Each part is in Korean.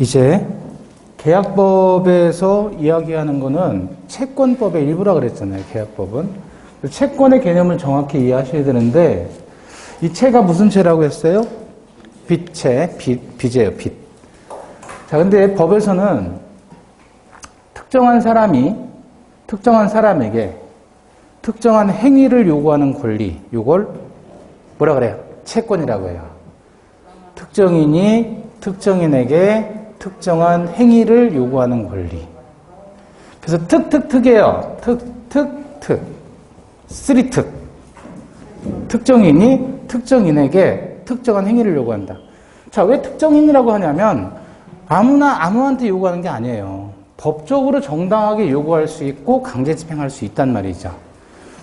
이제 계약법에서 이야기하는 거는 채권법의 일부라 그랬잖아요. 계약법은. 채권의 개념을 정확히 이해하셔야 되는데 이 채가 무슨 채라고 했어요? 빚채, 빚이에요. 빚. 자, 근데 법에서는 특정한 사람이 특정한 사람에게 특정한 행위를 요구하는 권리, 이걸 뭐라 그래요? 채권이라고 해요. 특정인이 특정인에게 특정한 행위를 요구하는 권리. 그래서 특이에요. 특. 쓰리특. 특정인이 특정인에게 특정한 행위를 요구한다. 자, 왜 특정인이라고 하냐면 아무한테 요구하는 게 아니에요. 법적으로 정당하게 요구할 수 있고 강제 집행할 수 있단 말이죠.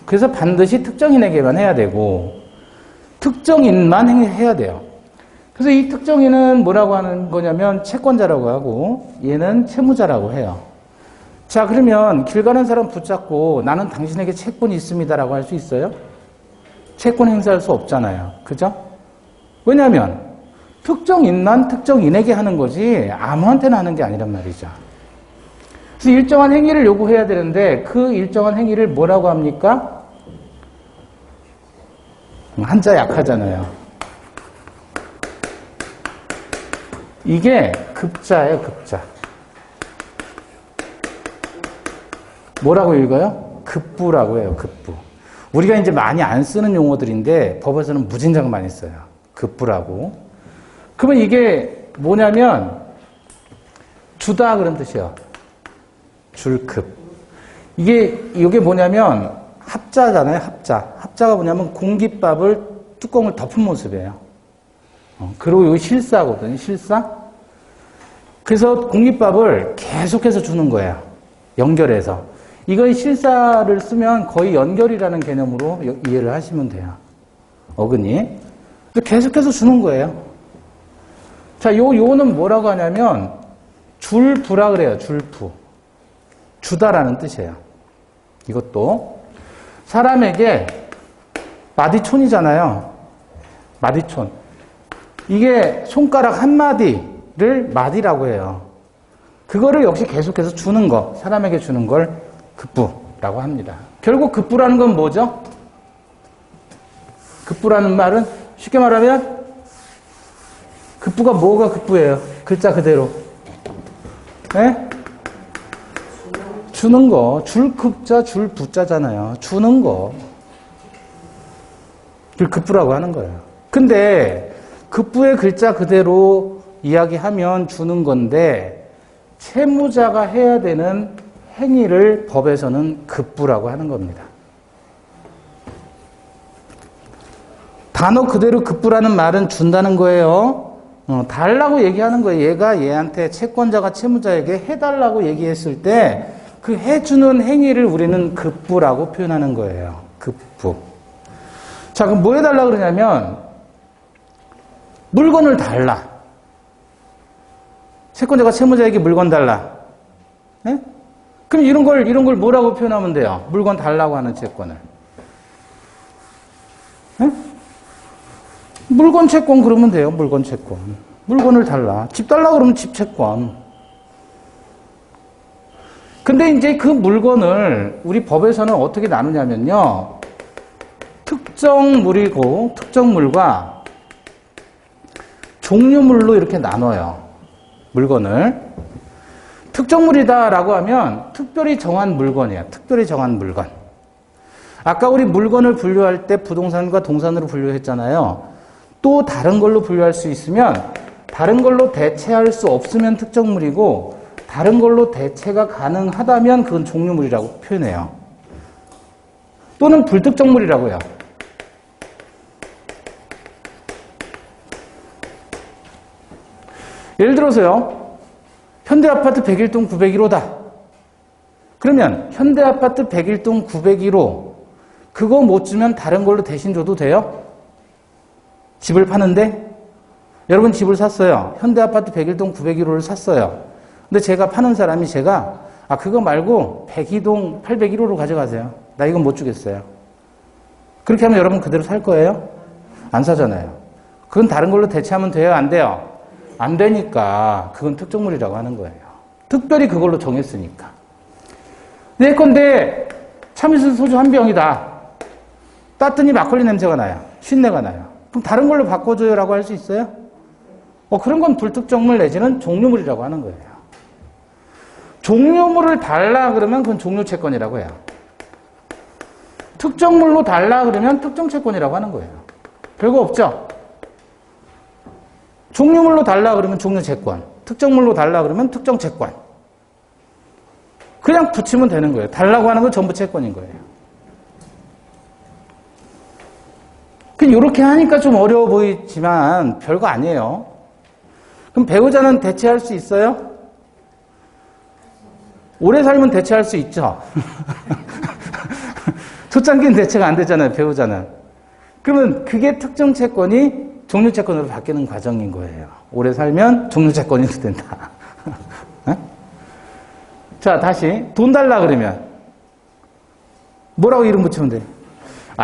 그래서 반드시 특정인에게만 해야 되고 특정인만 해야 돼요. 그래서 이 특정인은 뭐라고 하는 거냐면 채권자라고 하고 얘는 채무자라고 해요. 자, 그러면 길 가는 사람 붙잡고 나는 당신에게 채권이 있습니다라고 할 수 있어요? 채권 행사할 수 없잖아요. 그죠? 왜냐하면 특정인만 특정인에게 하는 거지 아무한테나 하는 게 아니란 말이죠. 그래서 일정한 행위를 요구해야 되는데 그 일정한 행위를 뭐라고 합니까? 한자 약하잖아요. 이게 급자예요, 급자. 뭐라고 읽어요? 급부라고 해요, 급부. 우리가 이제 많이 안 쓰는 용어들인데 법에서는 무진장 많이 써요. 급부라고. 그러면 이게 뭐냐면 주다 그런 뜻이에요. 줄급. 이게 뭐냐면 합자잖아요, 합자. 합자가 뭐냐면 공깃밥을 뚜껑을 덮은 모습이에요. 그리고 이거 실사거든요, 실사. 그래서 공깃밥을 계속해서 주는 거예요. 연결해서. 이거 실사를 쓰면 거의 연결이라는 개념으로 이해를 하시면 돼요. 어근이. 계속해서 주는 거예요. 자, 요는 뭐라고 하냐면 줄부라 그래요, 줄부. 주다라는 뜻이에요. 이것도. 사람에게 마디촌이잖아요. 마디촌. 이게 손가락 한 마디를 마디라고 해요. 그거를 역시 계속해서 주는 거, 사람에게 주는 걸 급부라고 합니다. 결국 급부라는 건 뭐죠? 급부라는 말은 쉽게 말하면 급부가 뭐가 급부예요? 글자 그대로. 네? 주는 거. 줄급자, 줄부자잖아요. 주는 거. 그걸 급부라고 하는 거예요. 근데 급부의 글자 그대로 이야기하면 주는 건데 채무자가 해야 되는 행위를 법에서는 급부라고 하는 겁니다. 단어 그대로 급부라는 말은 준다는 거예요. 달라고 얘기하는 거예요. 얘가 얘한테 채권자가 채무자에게 해달라고 얘기했을 때 그 해주는 행위를 우리는 급부라고 표현하는 거예요. 급부. 자, 그럼 뭐 해달라고 그러냐면 물건을 달라. 채권자가 채무자에게 물건 달라. 네? 그럼 이런 걸 뭐라고 표현하면 돼요? 물건 달라고 하는 채권을. 네? 물건 채권 그러면 돼요. 물건 채권. 물건을 달라. 집 달라 그러면 집 채권. 근데 이제 그 물건을 우리 법에서는 어떻게 나누냐면요. 특정물이고 특정물과 종류물로 이렇게 나눠요. 물건을. 특정물이다라고 하면 특별히 정한 물건이에요. 특별히 정한 물건. 아까 우리 물건을 분류할 때 부동산과 동산으로 분류했잖아요. 또 다른 걸로 분류할 수 있으면 다른 걸로 대체할 수 없으면 특정물이고 다른 걸로 대체가 가능하다면 그건 종류물이라고 표현해요. 또는 불특정물이라고 해요. 예를 들어서요. 현대아파트 101동 901호다. 그러면 현대아파트 101동 901호 그거 못 주면 다른 걸로 대신 줘도 돼요? 집을 파는데 여러분 집을 샀어요. 현대아파트 101동 901호를 샀어요. 근데 제가 파는 사람이 그거 말고 102동 801호로 가져가세요. 나 이건 못 주겠어요. 그렇게 하면 여러분 그대로 살 거예요? 안 사잖아요. 그건 다른 걸로 대체하면 돼요? 안 돼요? 안 되니까 그건 특정물이라고 하는 거예요. 특별히 그걸로 정했으니까. 예컨대 참이슬 소주 한 병이다. 땄더니 막걸리 냄새가 나요. 신내가 나요. 그럼 다른 걸로 바꿔줘요라고 할 수 있어요? 그런 건 불특정물 내지는 종류물이라고 하는 거예요. 종류물을 달라 그러면 그건 종류채권이라고 해요. 특정물로 달라 그러면 특정채권이라고 하는 거예요. 별거 없죠? 종류물로 달라 그러면 종류채권, 특정물로 달라 그러면 특정채권. 그냥 붙이면 되는 거예요. 달라고 하는 건 전부 채권인 거예요. 이렇게 하니까 좀 어려워 보이지만 별거 아니에요. 그럼 배우자는 대체할 수 있어요? 오래 살면 대체할 수 있죠. 초창기는 대체가 안 되잖아요, 배우자는. 그러면 그게 특정 채권이 종류 채권으로 바뀌는 과정인 거예요. 오래 살면 종류 채권이 된다. 자, 다시 돈 달라 그러면 뭐라고 이름 붙이면 돼?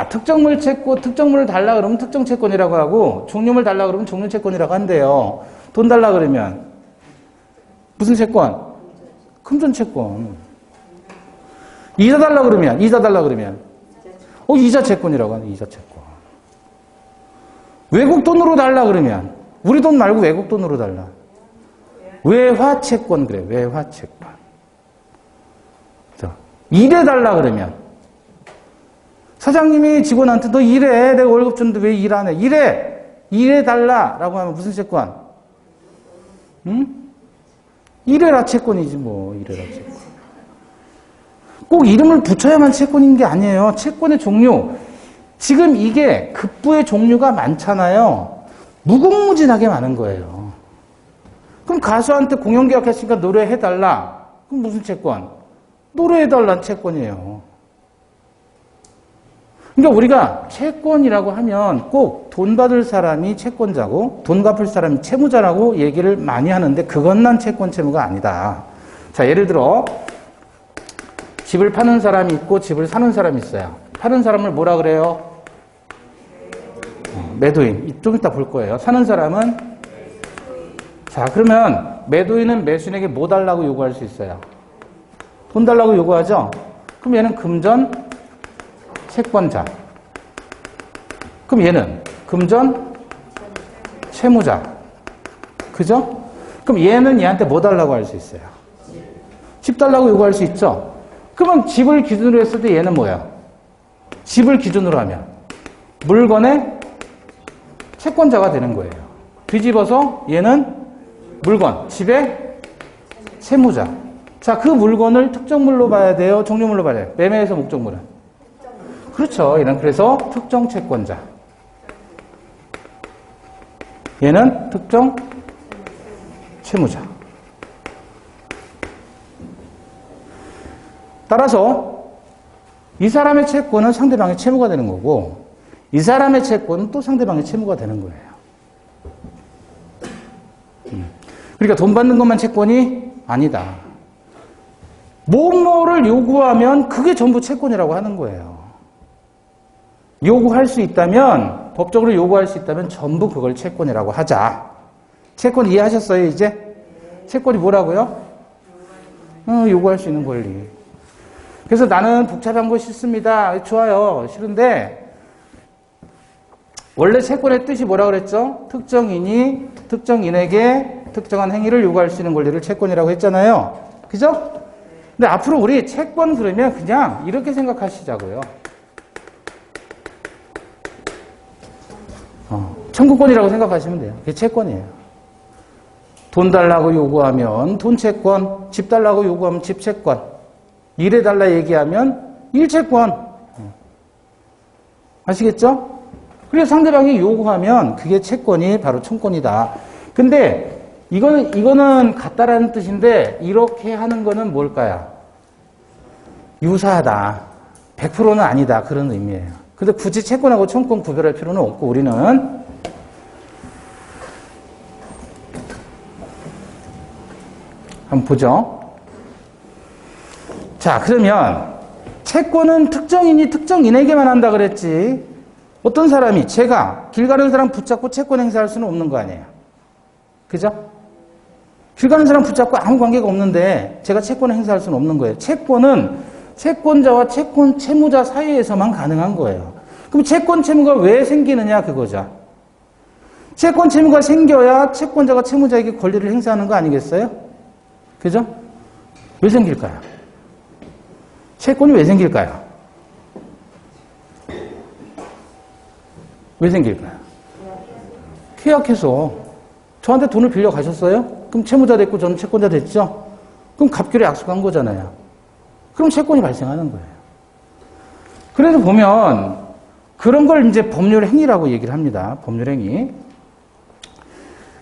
특정물 채권, 특정물을 달라 그러면 특정 채권이라고 하고 종류물 달라 그러면 종류 채권이라고 한대요. 돈 달라 그러면 무슨 채권? 금전 채권. 이자 달라 그러면 이자 채권이라고 하는 이자 채권. 외국 돈으로 달라 그러면 우리 돈 말고 외국 돈으로 달라. 외화 채권 그래. 외화 채권. 일해 달라 그러면 사장님이 직원한테 너 일해. 내가 월급 줬는데 왜 일 안 해? 일해 달라라고 하면 무슨 채권? 응? 일해라 채권이지 뭐. 일해라 채권. 꼭 이름을 붙여야만 채권인 게 아니에요. 채권의 종류. 지금 이게 급부의 종류가 많잖아요. 무궁무진하게 많은 거예요. 그럼 가수한테 공연계약 했으니까 노래해달라. 그럼 무슨 채권? 노래해달라는 채권이에요. 그러니까 우리가 채권이라고 하면 꼭 돈 받을 사람이 채권자고 돈 갚을 사람이 채무자라고 얘기를 많이 하는데 그것만 채권 채무가 아니다. 자, 예를 들어 집을 파는 사람이 있고 집을 사는 사람이 있어요. 파는 사람을 뭐라 그래요? 매도인. 좀 이따 볼 거예요. 사는 사람은? 자, 그러면 매도인은 매수인에게 뭐 달라고 요구할 수 있어요? 돈 달라고 요구하죠? 그럼 얘는 금전 채권자. 그럼 얘는 금전 채무자. 그죠? 그럼 얘는 얘한테 뭐 달라고 할 수 있어요? 집 달라고 요구할 수 있죠? 그러면 집을 기준으로 했을 때 얘는 뭐야? 집을 기준으로 하면 물건의 채권자가 되는 거예요. 뒤집어서 얘는 물건, 집의 채무자. 자, 그 물건을 특정물로 봐야 돼요? 종류물로 봐야 돼요? 매매에서 목적물은? 그렇죠. 얘는 그래서 특정 채권자. 얘는 특정 채무자. 따라서 이 사람의 채권은 상대방의 채무가 되는 거고 이 사람의 채권은 또 상대방의 채무가 되는 거예요. 그러니까 돈 받는 것만 채권이 아니다. 뭐뭐를 요구하면 그게 전부 채권이라고 하는 거예요. 요구할 수 있다면, 법적으로 요구할 수 있다면 전부 그걸 채권이라고 하자. 채권 이해하셨어요, 이제? 채권이 뭐라고요? 요구할 수 있는 권리. 그래서 나는 복잡한 거 싫습니다. 좋아요. 싫은데, 원래 채권의 뜻이 뭐라고 그랬죠? 특정인이 특정인에게 특정한 행위를 요구할 수 있는 권리를 채권이라고 했잖아요. 그죠? 근데 앞으로 우리 채권 그러면 그냥 이렇게 생각하시자고요. 청구권이라고 생각하시면 돼요. 그게 채권이에요. 돈 달라고 요구하면 돈 채권, 집 달라고 요구하면 집 채권, 일해달라 얘기하면 일 채권. 아시겠죠? 그래서 상대방이 요구하면 그게 채권이 바로 청권이다. 근데 이거는 같다라는 뜻인데 이렇게 하는 거는 뭘까요? 유사하다. 100%는 아니다. 그런 의미예요. 근데 굳이 채권하고 청권 구별할 필요는 없고 우리는 한번 보죠. 자, 그러면 채권은 특정인이 특정인에게만 한다 그랬지. 어떤 사람이 제가 길 가는 사람 붙잡고 채권 행사할 수는 없는 거 아니에요. 그죠? 길 가는 사람 붙잡고 아무 관계가 없는데 제가 채권을 행사할 수는 없는 거예요. 채권은 채권자와 채권 채무자 사이에서만 가능한 거예요. 그럼 채권 채무가 왜 생기느냐 그거죠. 채권 채무가 생겨야 채권자가 채무자에게 권리를 행사하는 거 아니겠어요? 그죠? 왜 생길까요? 채권이 왜 생길까요? 왜 생길까요? 계약해서 저한테 돈을 빌려 가셨어요? 그럼 채무자 됐고 저는 채권자 됐죠? 그럼 갑길에 약속한 거잖아요. 그럼 채권이 발생하는 거예요. 그래서 보면 그런 걸 이제 법률 행위라고 얘기를 합니다. 법률 행위.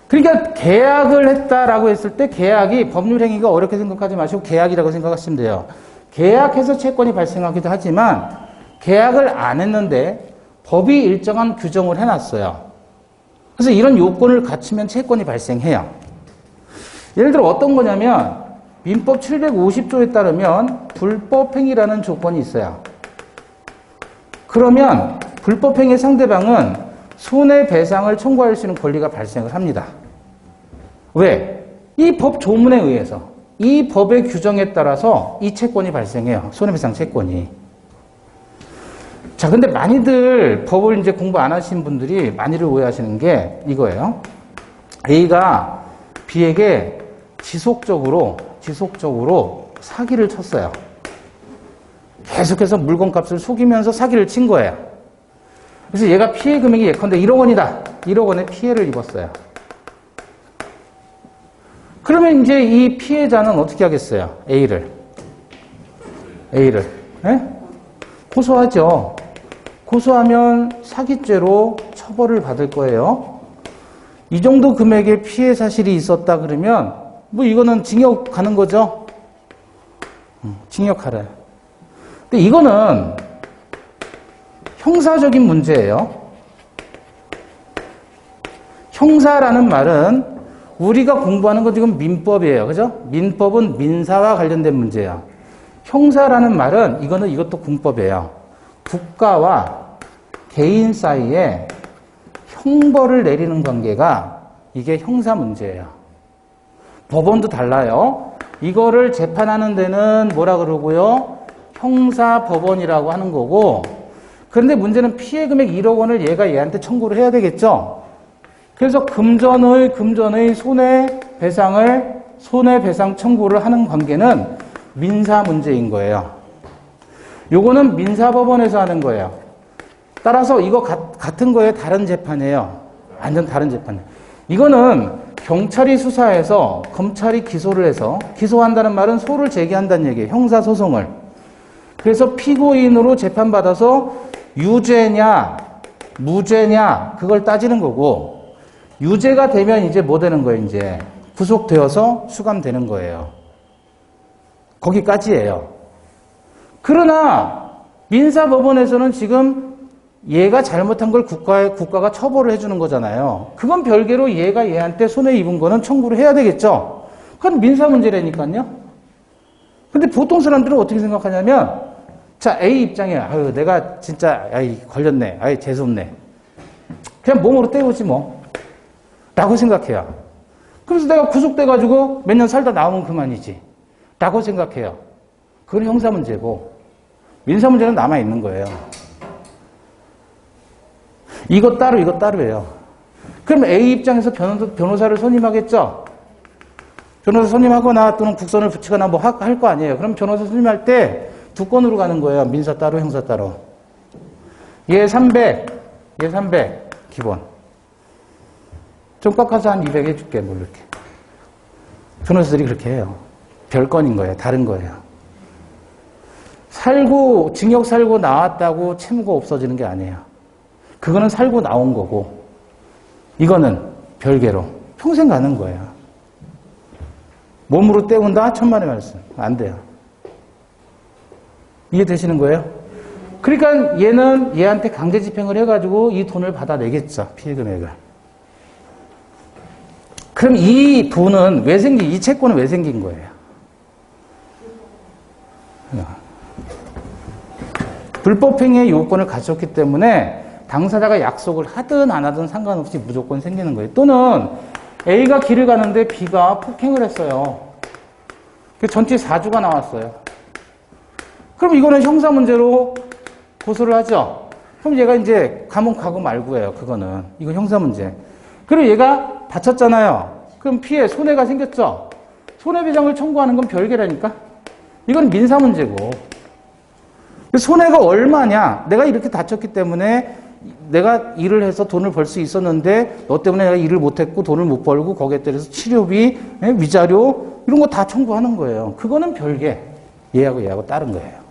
그러니까 계약을 했다라고 했을 때 계약이 법률 행위가 어렵게 생각하지 마시고 계약이라고 생각하시면 돼요. 계약해서 채권이 발생하기도 하지만 계약을 안 했는데 법이 일정한 규정을 해놨어요. 그래서 이런 요건을 갖추면 채권이 발생해요. 예를 들어 어떤 거냐면 민법 750조에 따르면 불법행위라는 조건이 있어요. 그러면 불법행위 상대방은 손해배상을 청구할 수 있는 권리가 발생을 합니다. 왜? 이 법 조문에 의해서 이 법의 규정에 따라서 이 채권이 발생해요. 손해배상 채권이. 자, 근데 많이들 법을 이제 공부 안 하신 분들이 많이들 오해하시는 게 이거예요. A가 B에게 지속적으로 사기를 쳤어요. 계속해서 물건값을 속이면서 사기를 친 거예요. 그래서 얘가 피해 금액이 예컨대 1억 원이다. 1억 원의 피해를 입었어요. 그러면 이제 이 피해자는 어떻게 하겠어요? A를. 네? 고소하죠. 고소하면 사기죄로 처벌을 받을 거예요. 이 정도 금액의 피해 사실이 있었다 그러면 뭐 이거는 징역 가는 거죠. 징역 하래. 근데 이거는 형사적인 문제예요. 형사라는 말은 우리가 공부하는 건 지금 민법이에요. 그죠? 민법은 민사와 관련된 문제예요. 형사라는 말은 이것도 군법이에요. 국가와 개인 사이에 형벌을 내리는 관계가 이게 형사 문제예요. 법원도 달라요. 이거를 재판하는 데는 뭐라 그러고요? 형사법원이라고 하는 거고, 그런데 문제는 피해 금액 1억 원을 얘가 얘한테 청구를 해야 되겠죠? 그래서 금전의 손해배상 청구를 하는 관계는 민사 문제인 거예요. 요거는 민사법원에서 하는 거예요. 따라서 이거 같은 거에 다른 재판이에요. 완전 다른 재판이에요. 이거는 경찰이 수사해서 검찰이 기소를 해서, 기소한다는 말은 소를 제기한다는 얘기예요. 형사소송을. 그래서 피고인으로 재판받아서 유죄냐 무죄냐 그걸 따지는 거고, 유죄가 되면 이제 뭐 되는 거예요? 이제 구속되어서 수감되는 거예요. 거기까지예요. 그러나 민사법원에서는 지금 얘가 잘못한 걸 국가가 처벌을 해주는 거잖아요. 그건 별개로 얘가 얘한테 손해 입은 거는 청구를 해야 되겠죠. 그건 민사 문제라니까요. 근데 보통 사람들은 어떻게 생각하냐면, 자, A 입장에, 아유, 내가 진짜, 걸렸네. 재수없네. 그냥 몸으로 때우지 뭐. 라고 생각해요. 그래서 내가 구속돼가지고 몇 년 살다 나오면 그만이지. 라고 생각해요. 그건 형사 문제고, 민사 문제는 남아있는 거예요. 이것 따로예요. 그럼 A 입장에서 변호사를 선임하겠죠? 변호사 선임하거나 또는 국선을 붙이거나 뭐 할 거 아니에요. 그럼 변호사 선임할 때 두 건으로 가는 거예요. 민사 따로, 형사 따로. 얘 300, 기본. 좀 깎아서 한 200 해줄게, 뭐 이렇게. 변호사들이 그렇게 해요. 별건인 거예요. 다른 거예요. 징역 살고 나왔다고 채무가 없어지는 게 아니에요. 그거는 살고 나온 거고, 이거는 별개로 평생 가는 거예요. 몸으로 때운다? 천만의 말씀. 안 돼요. 이해되시는 거예요? 그러니까 얘는 얘한테 강제 집행을 해가지고 이 돈을 받아내겠죠. 피해 금액을. 그럼 이 돈은 이 채권은 왜 생긴 거예요? 불법행위의 요건을 갖췄기 때문에 당사자가 약속을 하든 안 하든 상관없이 무조건 생기는 거예요. 또는 A가 길을 가는데 B가 폭행을 했어요. 그 전체 4주가 나왔어요. 그럼 이거는 형사 문제로 고소를 하죠. 그럼 얘가 이제 감옥 가고 말고예요. 그거는. 이거 형사 문제. 그리고 얘가 다쳤잖아요. 그럼 피해, 손해가 생겼죠. 손해배상을 청구하는 건 별개라니까. 이건 민사 문제고. 손해가 얼마냐? 내가 이렇게 다쳤기 때문에 내가 일을 해서 돈을 벌 수 있었는데 너 때문에 내가 일을 못했고 돈을 못 벌고 거기에 따라서 치료비, 위자료 이런 거 다 청구하는 거예요. 그거는 별개. 얘하고 다른 거예요.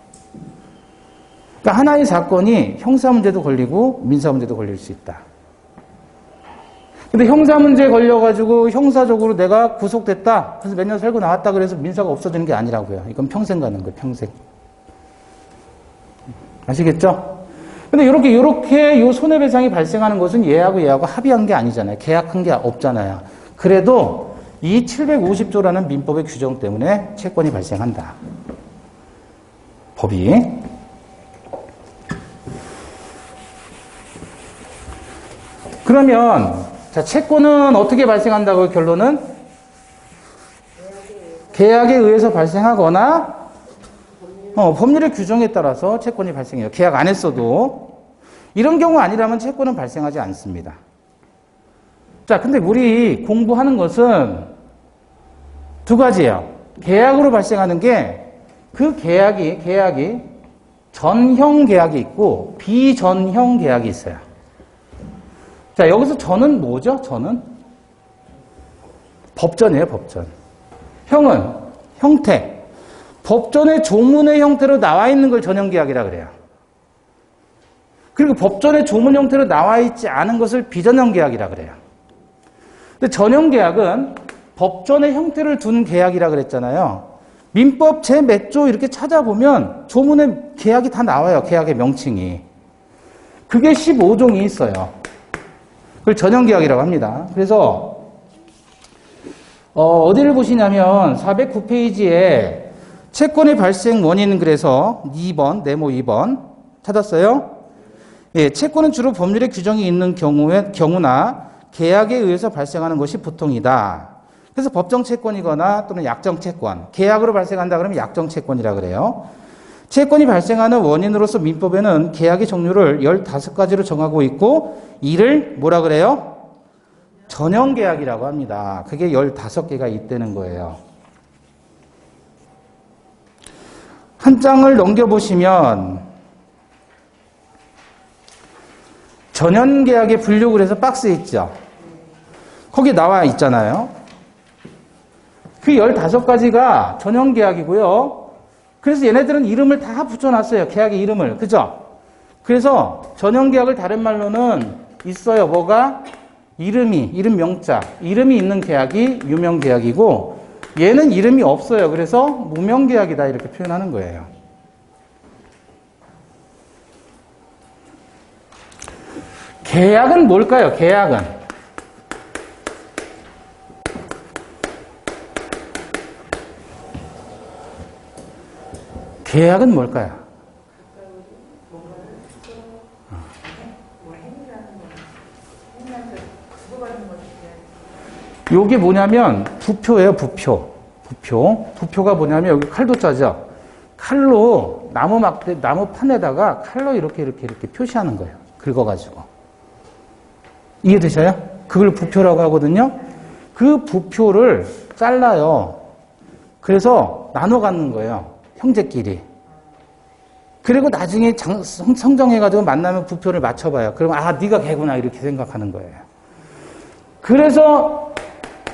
그러니까 하나의 사건이 형사 문제도 걸리고 민사 문제도 걸릴 수 있다. 근데 형사 문제에 걸려가지고 형사적으로 내가 구속됐다. 그래서 몇 년 살고 나왔다 그래서 민사가 없어지는 게 아니라고요. 이건 평생 가는 거예요. 평생. 아시겠죠? 근데 이렇게 요 손해배상이 발생하는 것은 얘하고 합의한 게 아니잖아요. 계약한 게 없잖아요. 그래도 이 750조라는 민법의 규정 때문에 채권이 발생한다. 법이. 그러면 자, 채권은 어떻게 발생한다고요? 결론은 계약에 의해서 발생하거나 법률의 규정에 따라서 채권이 발생해요. 계약 안 했어도. 이런 경우 아니라면 채권은 발생하지 않습니다. 자, 근데 우리 공부하는 것은 두 가지예요. 계약으로 발생하는 게 그 계약이 전형 계약이 있고 비전형 계약이 있어요. 자, 여기서 전은 뭐죠? 전은? 법전이에요, 법전. 형은 형태. 법전의 조문의 형태로 나와 있는 걸 전형계약이라 그래요. 그리고 법전의 조문 형태로 나와 있지 않은 것을 비전형계약이라 그래요. 근데 전형계약은 법전의 형태를 둔 계약이라 그랬잖아요. 민법 제 몇 조 이렇게 찾아보면 조문에 계약이 다 나와요. 계약의 명칭이. 그게 15종이 있어요. 그걸 전형계약이라고 합니다. 그래서 어디를 보시냐면 409페이지에 채권의 발생 원인 그래서 2번, 네모 2번 찾았어요? 예, 채권은 주로 법률의 규정이 있는 경우나 계약에 의해서 발생하는 것이 보통이다. 그래서 법정 채권이거나 또는 약정 채권, 계약으로 발생한다 그러면 약정 채권이라 그래요. 채권이 발생하는 원인으로서 민법에는 계약의 종류를 15가지로 정하고 있고 이를 뭐라 그래요? 전형계약이라고 합니다. 그게 15개가 있다는 거예요. 한 장을 넘겨보시면 전형계약의 분류 그래서 박스 있죠. 거기 나와 있잖아요. 그 15가지가 전형계약이고요. 그래서 얘네들은 이름을 다 붙여놨어요. 계약의 이름을. 그죠? 그래서 전형계약을 다른 말로는 있어요. 뭐가? 이름 명자. 이름이 있는 계약이 유명계약이고 얘는 이름이 없어요. 그래서 무명계약이다 이렇게 표현하는 거예요. 계약은 뭘까요? 계약은. 계약은 뭘까요? 요게 뭐냐면 부표예요, 부표. 부표가 뭐냐면 여기 칼도 짜죠. 칼로 나무 판에다가 칼로 이렇게 표시하는 거예요. 긁어가지고. 이해되셔요? 그걸 부표라고 하거든요. 그 부표를 잘라요. 그래서 나눠 갖는 거예요. 형제끼리. 그리고 나중에 성정해가지고 만나면 부표를 맞춰봐요. 그러면 아, 네가 걔구나 이렇게 생각하는 거예요. 그래서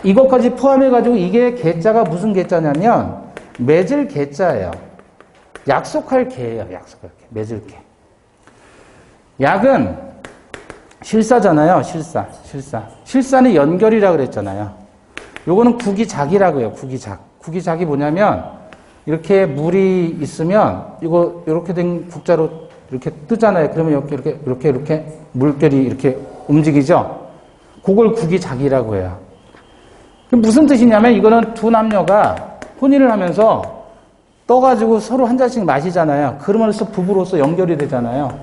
이것까지 포함해가지고 이게 계자가 무슨 계자냐면 맺을 계자예요. 약속할 계예요. 약속할 계. 맺을 계. 약은 실사잖아요. 실사는 연결이라고 그랬잖아요. 요거는 구기작이라고 해요. 구기작이 뭐냐면 이렇게 물이 있으면 이거 이렇게 된 국자로 이렇게 뜨잖아요. 그러면 이렇게 물결이 이렇게 움직이죠. 그걸 구기작이라고 해요. 무슨 뜻이냐면 이거는 두 남녀가 혼인을 하면서 떠가지고 서로 한 잔씩 마시잖아요. 그러면서 부부로서 연결이 되잖아요.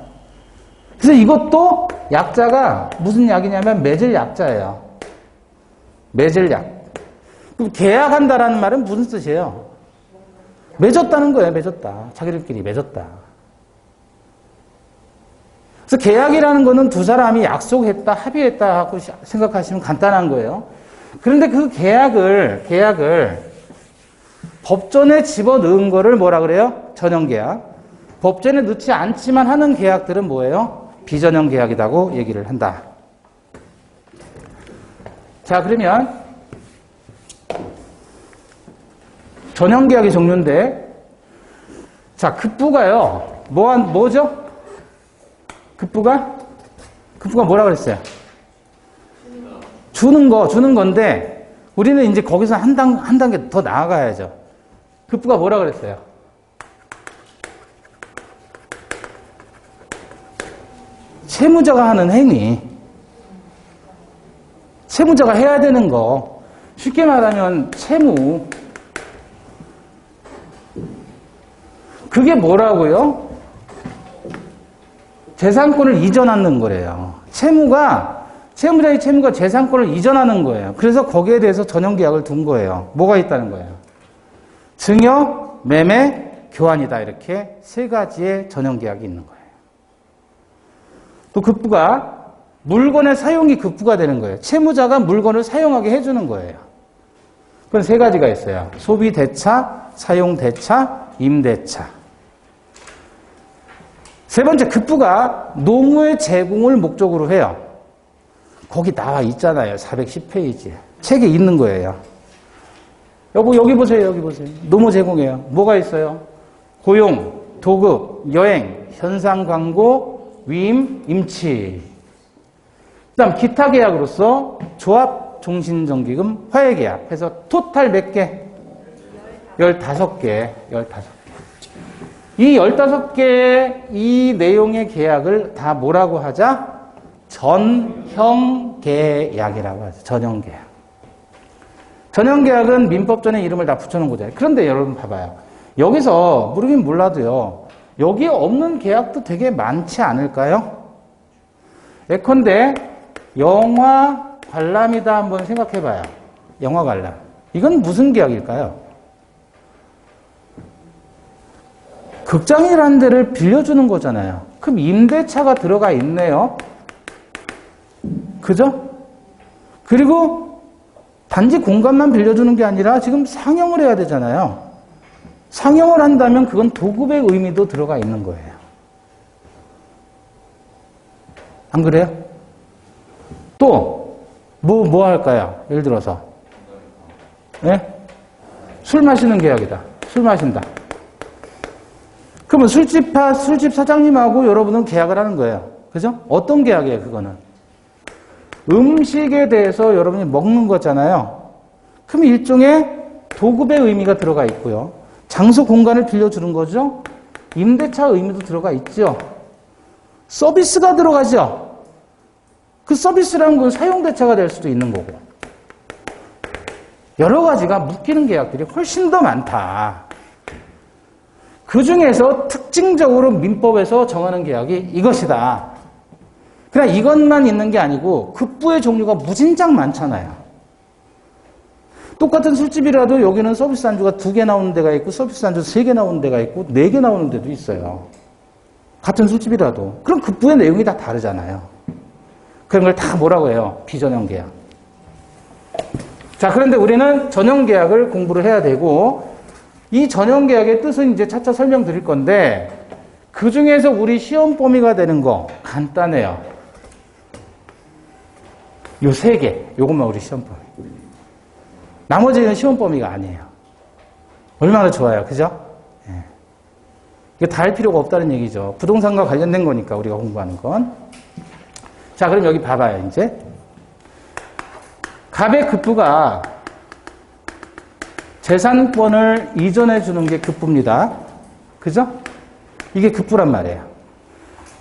그래서 이것도 약자가 무슨 약이냐면 맺을 약자예요. 맺을 약. 그럼 계약한다라는 말은 무슨 뜻이에요? 맺었다는 거예요. 맺었다. 자기들끼리 맺었다. 그래서 계약이라는 거는 두 사람이 약속했다, 합의했다 하고 생각하시면 간단한 거예요. 그런데 그 계약을 법전에 집어넣은 거를 뭐라 그래요? 전형계약. 법전에 넣지 않지만 하는 계약들은 뭐예요? 비전형 계약이라고 얘기를 한다. 자, 그러면 전형계약의 종류인데, 자, 급부가요. 뭐죠? 급부가 뭐라 그랬어요? 주는 건데, 우리는 이제 거기서 한 단계 더 나아가야죠. 급부가 뭐라 그랬어요? 채무자가 하는 행위. 채무자가 해야 되는 거. 쉽게 말하면 채무. 그게 뭐라고요? 재산권을 이전하는 거래요. 채무자의 채무가 재산권을 이전하는 거예요. 그래서 거기에 대해서 전형계약을 둔 거예요. 뭐가 있다는 거예요? 증여, 매매, 교환이다. 이렇게 세 가지의 전형계약이 있는 거예요. 또 급부가 물건의 사용이 급부가 되는 거예요. 채무자가 물건을 사용하게 해주는 거예요. 그건 세 가지가 있어요. 소비대차, 사용대차, 임대차. 세 번째, 급부가 노무의 제공을 목적으로 해요. 거기 나와 있잖아요. 410페이지에. 책에 있는 거예요. 여기 보세요. 노무 제공이에요. 뭐가 있어요? 고용, 도급, 여행, 현상 광고, 위임, 임치. 그 다음 기타 계약으로서 조합, 종신정기금, 화해계약 해서 토탈 몇 개? 15개. 이 15개의 이 내용의 계약을 다 뭐라고 하자? 전형계약이라고 하죠. 전형계약. 전형계약은 민법전에 이름을 다 붙여놓은 거잖아요. 그런데 여러분 봐봐요. 여기서 모르긴 몰라도요. 여기에 없는 계약도 되게 많지 않을까요? 예컨대 영화 관람이다 한번 생각해봐요. 영화 관람. 이건 무슨 계약일까요? 극장이라는 데를 빌려주는 거잖아요. 그럼 임대차가 들어가 있네요. 그죠? 그리고 단지 공간만 빌려주는 게 아니라 지금 상영을 해야 되잖아요. 상영을 한다면 그건 도급의 의미도 들어가 있는 거예요. 안 그래요? 또, 뭐 할까요? 예를 들어서. 네? 술 마시는 계약이다. 술 마신다. 그러면 술집 사장님하고 여러분은 계약을 하는 거예요. 그죠? 어떤 계약이에요, 그거는? 음식에 대해서 여러분이 먹는 거잖아요. 그럼 일종의 도급의 의미가 들어가 있고요. 장소 공간을 빌려주는 거죠. 임대차 의미도 들어가 있죠. 서비스가 들어가죠. 그 서비스라는 건 사용대차가 될 수도 있는 거고. 여러 가지가 묶이는 계약들이 훨씬 더 많다. 그 중에서 특징적으로 민법에서 정하는 계약이 이것이다. 그냥 이것만 있는 게 아니고 급부의 종류가 무진장 많잖아요. 똑같은 술집이라도 여기는 서비스 안주가 2개 나오는 데가 있고 서비스 안주 3개 나오는 데가 있고 4개 나오는 데도 있어요. 같은 술집이라도. 그럼 급부의 내용이 다 다르잖아요. 그런 걸 다 뭐라고 해요? 비전형 계약. 자, 그런데 우리는 전형 계약을 공부를 해야 되고 이 전형 계약의 뜻은 이제 차차 설명드릴 건데 그 중에서 우리 시험 범위가 되는 거 간단해요. 요 3개. 요것만 우리 시험 범위. 나머지는 시험 범위가 아니에요. 얼마나 좋아요. 그죠? 예. 이게 다 할 필요가 없다는 얘기죠. 부동산과 관련된 거니까 우리가 공부하는 건. 자, 그럼 여기 봐봐요. 이제 갑의 급부가 재산권을 이전해 주는 게 급부입니다. 그죠? 이게 급부란 말이에요.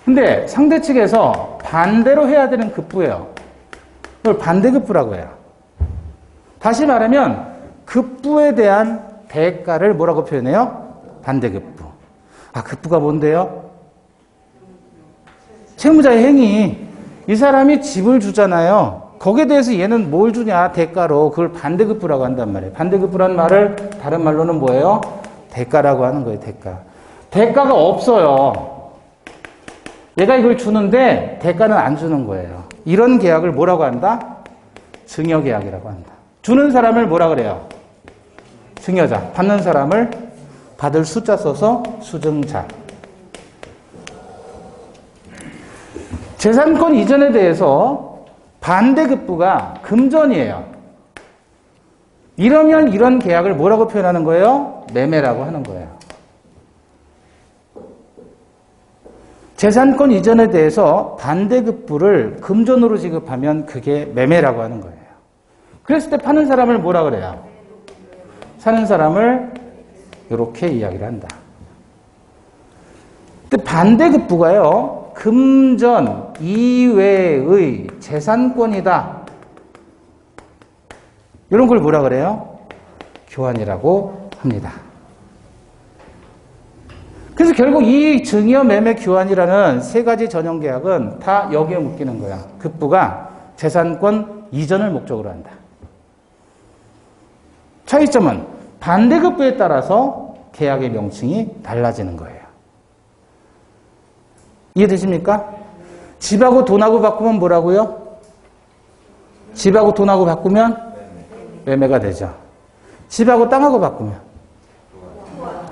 근데 상대 측에서 반대로 해야 되는 급부예요. 이걸 반대급부라고 해요. 다시 말하면 급부에 대한 대가를 뭐라고 표현해요? 반대급부. 아, 급부가 뭔데요? 채무자의 행위. 이 사람이 집을 주잖아요. 거기에 대해서 얘는 뭘 주냐? 대가로. 그걸 반대급부라고 한단 말이에요. 반대급부란 말을 다른 말로는 뭐예요? 대가라고 하는 거예요. 대가. 대가가 없어요. 얘가 이걸 주는데 대가는 안 주는 거예요. 이런 계약을 뭐라고 한다? 증여계약이라고 한다. 주는 사람을 뭐라 그래요? 증여자. 받는 사람을 받을 숫자 써서 수증자. 재산권 이전에 대해서 반대급부가 금전이에요. 이러면 이런 계약을 뭐라고 표현하는 거예요? 매매라고 하는 거예요. 재산권 이전에 대해서 반대급부를 금전으로 지급하면 그게 매매라고 하는 거예요. 그랬을 때 파는 사람을 뭐라 그래요? 사는 사람을 이렇게 이야기를 한다. 근데 반대급부가요, 금전 이외의 재산권이다. 이런 걸 뭐라 그래요? 교환이라고 합니다. 그래서 결국 이 증여, 매매, 교환이라는 세 가지 전형 계약은 다 여기에 묶이는 거야. 급부가 재산권 이전을 목적으로 한다. 차이점은 반대급부에 따라서 계약의 명칭이 달라지는 거예요. 이해되십니까? 집하고 돈하고 바꾸면 뭐라고요? 집하고 돈하고 바꾸면 매매가 되죠. 집하고 땅하고 바꾸면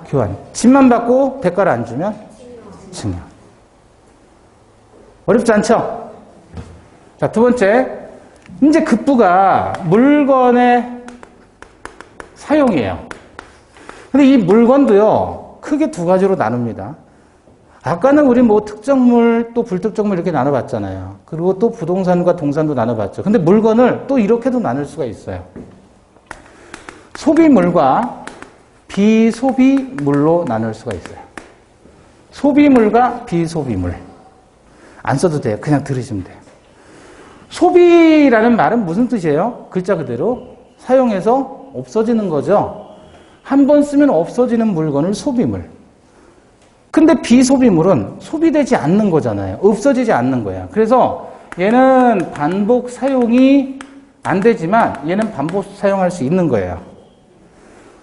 교환. 집만 받고 대가를 안 주면 증여. 어렵지 않죠? 자, 두 번째. 이제 급부가 물건의 사용이에요. 근데 이 물건도요, 크게 두 가지로 나눕니다. 아까는 우리 뭐 특정물 또 불특정물 이렇게 나눠봤잖아요. 그리고 또 부동산과 동산도 나눠봤죠. 근데 물건을 또 이렇게도 나눌 수가 있어요. 소비물과 비소비물로 나눌 수가 있어요. 소비물과 비소비물. 안 써도 돼요. 그냥 들으시면 돼요. 소비라는 말은 무슨 뜻이에요? 글자 그대로 사용해서 없어지는 거죠. 한 번 쓰면 없어지는 물건을 소비물. 근데 비소비물은 소비되지 않는 거잖아요. 없어지지 않는 거야. 그래서 얘는 반복 사용이 안 되지만 얘는 반복 사용할 수 있는 거예요.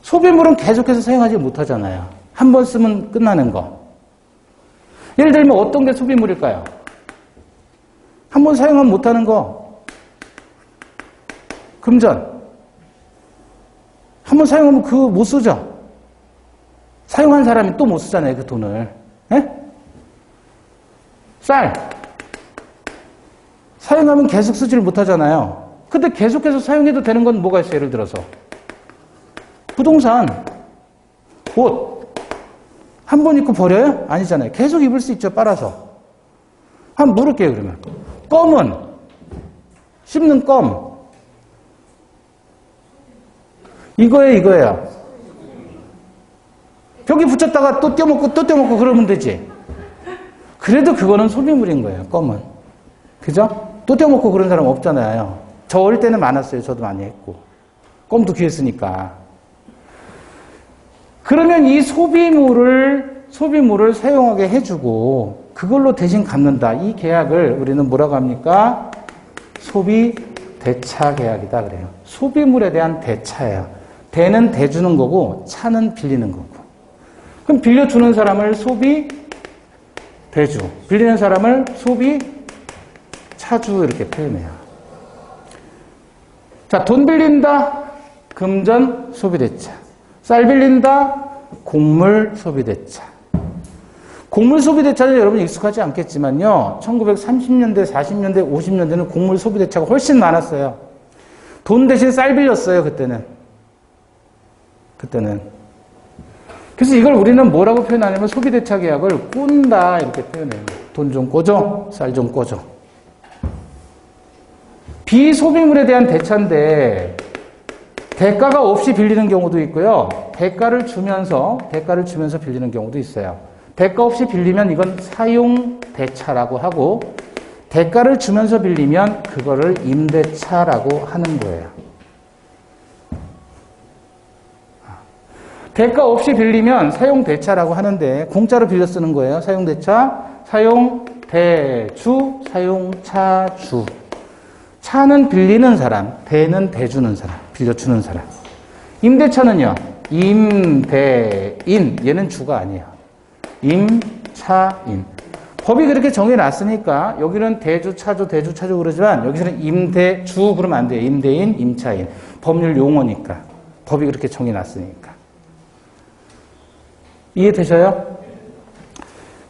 소비물은 계속해서 사용하지 못하잖아요. 한 번 쓰면 끝나는 거. 예를 들면 어떤 게 소비물일까요? 한 번 사용하면 못하는 거. 금전. 한 번 사용하면 그거 못 쓰죠. 사용한 사람이 또 못 쓰잖아요, 그 돈을. 에? 쌀. 사용하면 계속 쓰지를 못하잖아요. 근데 계속해서 사용해도 되는 건 뭐가 있어요, 예를 들어서? 부동산, 옷. 한 번 입고 버려요? 아니잖아요. 계속 입을 수 있죠, 빨아서. 한번 물을게요, 그러면. 껌은? 씹는 껌. 이거예요. 벽에 붙였다가 또 떼먹고 그러면 되지. 그래도 그거는 소비물인 거예요, 껌은. 그죠? 또 떼먹고 그런 사람 없잖아요. 저 어릴 때는 많았어요. 저도 많이 했고. 껌도 귀했으니까. 그러면 이 소비물을 사용하게 해주고 그걸로 대신 갚는다. 이 계약을 우리는 뭐라고 합니까? 소비 대차 계약이다 그래요. 소비물에 대한 대차예요. 대는 대주는 거고 차는 빌리는 거고. 그럼 빌려주는 사람을 소비 대주, 빌리는 사람을 소비 차주 이렇게 표현해요. 자, 돈 빌린다. 금전 소비대차. 쌀 빌린다. 곡물 소비대차. 곡물 소비대차는 여러분 익숙하지 않겠지만요. 1930년대, 40년대, 50년대는 곡물 소비대차가 훨씬 많았어요. 돈 대신 쌀 빌렸어요, 그때는. 그래서 이걸 우리는 뭐라고 표현하냐면 소비대차 계약을 꾼다 이렇게 표현해요. 돈 좀 꿔줘, 쌀 좀 꿔줘. 비소비물에 대한 대차인데 대가가 없이 빌리는 경우도 있고요. 대가를 주면서 빌리는 경우도 있어요. 대가 없이 빌리면 이건 사용대차라고 하고 대가를 주면서 빌리면 그거를 임대차라고 하는 거예요. 대가 없이 빌리면 사용대차라고 하는데 공짜로 빌려 쓰는 거예요. 사용대차, 사용대주, 사용차주. 차는 빌리는 사람, 대는 대주는 사람, 빌려주는 사람. 임대차는요, 임대인, 얘는 주가 아니에요. 임차인. 법이 그렇게 정해놨으니까 여기는 대주, 차주, 대주, 차주 그러지만 여기서는 임대주 그러면 안 돼요. 임대인, 임차인. 법률 용어니까. 법이 그렇게 정해놨으니까. 이해되셔요?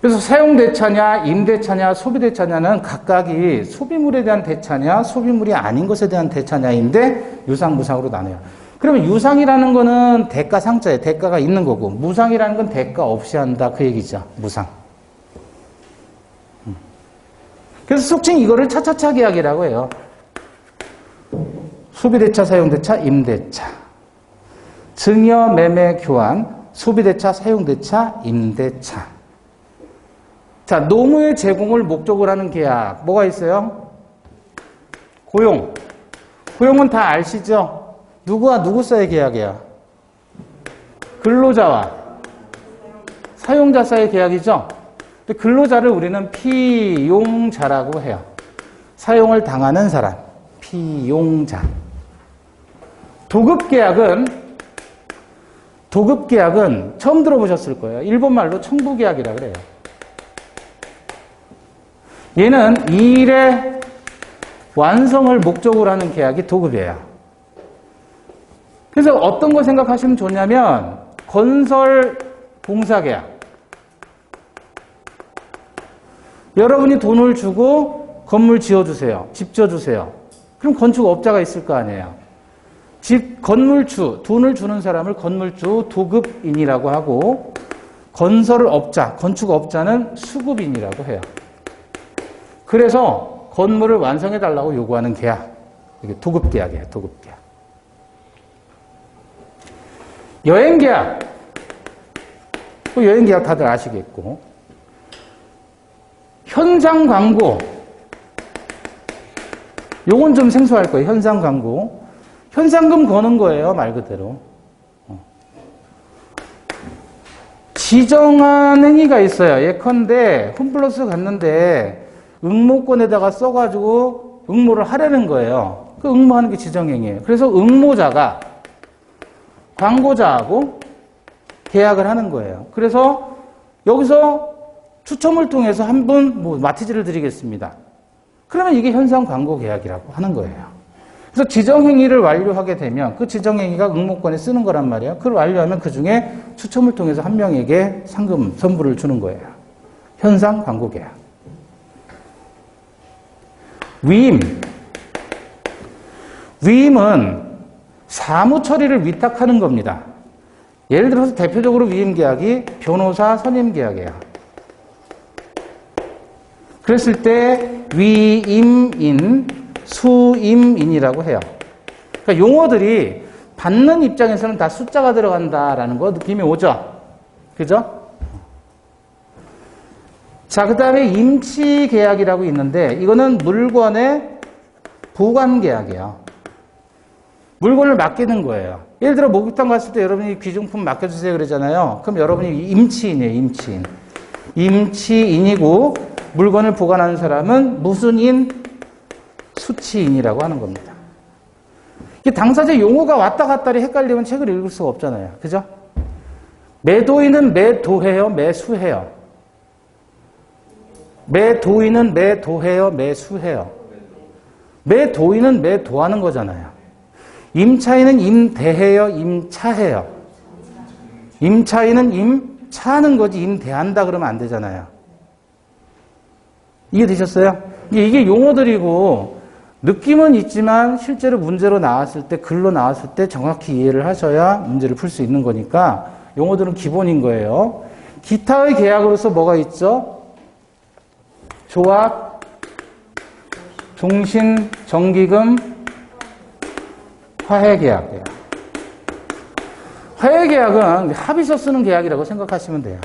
그래서 사용대차냐, 임대차냐, 소비대차냐는 각각이 소비물에 대한 대차냐, 소비물이 아닌 것에 대한 대차냐인데 유상, 무상으로 나눠요. 그러면 유상이라는 거는 대가 상자에 대가가 있는 거고 무상이라는 건 대가 없이 한다 그 얘기죠. 무상. 그래서 속칭 이거를 차차차 계약이라고 해요. 소비대차, 사용대차, 임대차. 증여, 매매, 교환, 소비대차, 사용대차, 임대차. 자, 노무의 제공을 목적으로 하는 계약. 뭐가 있어요? 고용. 고용은 다 아시죠? 누구와 누구 사이의 계약이야? 근로자와 사용자 사이의 계약이죠? 근데 근로자를 우리는 피용자라고 해요. 사용을 당하는 사람. 피용자. 도급계약은 처음 들어보셨을 거예요. 일본말로 청부계약이라고 그래요. 얘는 일의 완성을 목적으로 하는 계약이 도급이에요. 그래서 어떤 거 생각하시면 좋냐면 건설 공사계약. 여러분이 돈을 주고 건물 지어주세요. 집 지어주세요. 그럼 건축업자가 있을 거 아니에요. 건물주, 돈을 주는 사람을 건물주, 도급인이라고 하고 건설업자, 건축업자는 수급인이라고 해요. 그래서 건물을 완성해달라고 요구하는 계약. 이게 도급계약이에요. 도급계약. 여행계약. 여행계약 다들 아시겠고. 현상광고. 요건 좀 생소할 거예요. 현상광고. 현상금 거는 거예요. 말 그대로. 지정한 행위가 있어요. 예컨대 홈플러스 갔는데 응모권에다가 써가지고 응모를 하려는 거예요. 그 응모하는 게 지정행위예요. 그래서 응모자가 광고자하고 계약을 하는 거예요. 그래서 여기서 추첨을 통해서 한 분 마티즈를 드리겠습니다. 그러면 이게 현상 광고 계약이라고 하는 거예요. 그래서 지정행위를 완료하게 되면 그 지정행위가 응모권에 쓰는 거란 말이에요. 그걸 완료하면 그 중에 추첨을 통해서 한 명에게 상금, 선물을 주는 거예요. 현상 광고 계약. 위임. 위임은 사무 처리를 위탁하는 겁니다. 예를 들어서 대표적으로 위임 계약이 변호사 선임 계약이에요. 그랬을 때 위임인, 수임인이라고 해요. 그러니까 용어들이 받는 입장에서는 다 숫자가 들어간다라는 거 느낌이 오죠? 그죠? 자, 그 다음에 임치 계약이라고 있는데 이거는 물건의 보관 계약이에요. 물건을 맡기는 거예요. 예를 들어 목욕탕 갔을 때 여러분이 귀중품 맡겨주세요 그러잖아요. 그럼 여러분이 임치인이에요. 임치인. 임치인이고 물건을 보관하는 사람은 무슨 인? 수치인이라고 하는 겁니다. 이게 당사자 용어가 왔다 갔다리 헷갈리면 책을 읽을 수가 없잖아요. 그죠? 매도인은 매도해요? 매수해요? 매도인은 매도해요? 매수해요? 매도인은 매도하는 거잖아요. 임차인은 임대해요? 임차해요? 임차인은 임차하는 거지 임대한다 그러면 안 되잖아요. 이해되셨어요? 이게 용어들이고 느낌은 있지만 실제로 문제로 나왔을 때 글로 나왔을 때 정확히 이해를 하셔야 문제를 풀 수 있는 거니까 용어들은 기본인 거예요. 기타의 계약으로서 뭐가 있죠? 조합, 종신, 정기금, 화해계약이에요. 화해계약은 합의서 쓰는 계약이라고 생각하시면 돼요.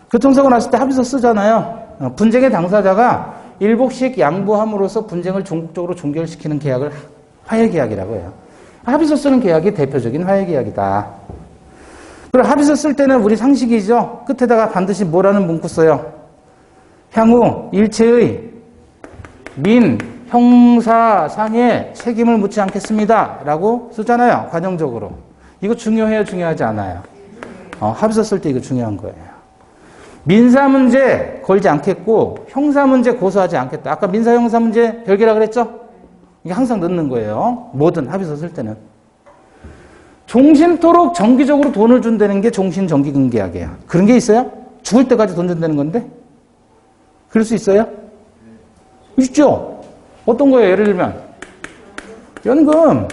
교통사고 났을 때 합의서 쓰잖아요. 분쟁의 당사자가 일복씩 양보함으로써 분쟁을 종국적으로 종결시키는 계약을 화해계약이라고 해요. 합의서 쓰는 계약이 대표적인 화해계약이다. 그리고 합의서 쓸 때는 우리 상식이죠. 끝에다가 반드시 뭐라는 문구 써요? 향후 일체의 민, 형사상의 책임을 묻지 않겠습니다. 라고 쓰잖아요. 관용적으로. 이거 중요해요? 중요하지 않아요? 합의서 쓸 때 이거 중요한 거예요. 민사문제 걸지 않겠고 형사문제 고소하지 않겠다. 아까 민사 형사문제 별개라 그랬죠? 이게 항상 넣는 거예요. 뭐든 합의서 쓸 때는. 종신토록 정기적으로 돈을 준다는 게 종신정기근계약이에요. 그런 게 있어요? 죽을 때까지 돈 준다는 건데? 그럴 수 있어요? 있죠? 어떤 거예요? 예를 들면 연금.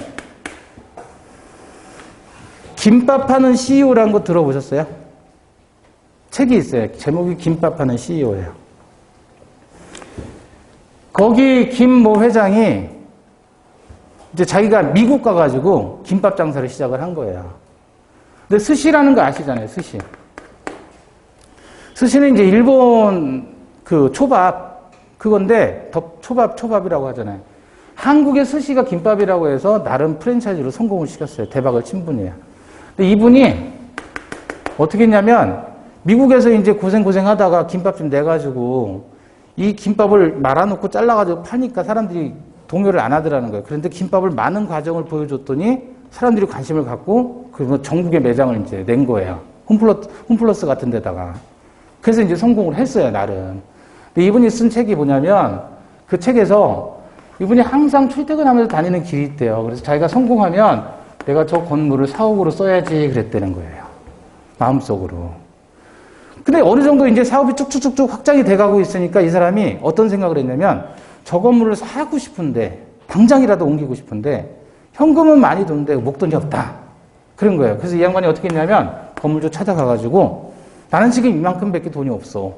김밥하는 CEO라는 거 들어보셨어요? 책이 있어요. 제목이 김밥하는 CEO예요. 거기 김 모 회장이 이제 자기가 미국 가가지고 김밥 장사를 시작을 한 거예요. 근데 스시라는 거 아시잖아요, 스시. 스시는 이제 일본 그 초밥, 그건데, 초밥이라고 하잖아요. 한국의 스시가 김밥이라고 해서 나름 프랜차이즈로 성공을 시켰어요. 대박을 친 분이에요. 근데 이분이 어떻게 했냐면, 미국에서 이제 고생 하다가 김밥 좀 내가지고, 이 김밥을 말아놓고 잘라가지고 파니까 사람들이 동요를 안 하더라는 거예요. 그런데 김밥을 많은 과정을 보여줬더니 사람들이 관심을 갖고 그래서 전국의 매장을 이제 낸 거예요. 홈플러스 같은 데다가. 그래서 이제 성공을 했어요, 나름. 근데 이분이 쓴 책이 뭐냐면 그 책에서 이분이 항상 출퇴근하면서 다니는 길이 있대요. 그래서 자기가 성공하면 내가 저 건물을 사옥으로 써야지 그랬다는 거예요. 마음속으로. 근데 어느 정도 이제 사업이 쭉쭉쭉쭉 확장이 돼가고 있으니까 이 사람이 어떤 생각을 했냐면 저 건물을 사고 싶은데 당장이라도 옮기고 싶은데 현금은 많이 드는데 목돈이 없다. 그런 거예요. 그래서 이 양반이 어떻게 했냐면 건물주 찾아가가지고 나는 지금 이만큼밖에 돈이 없어.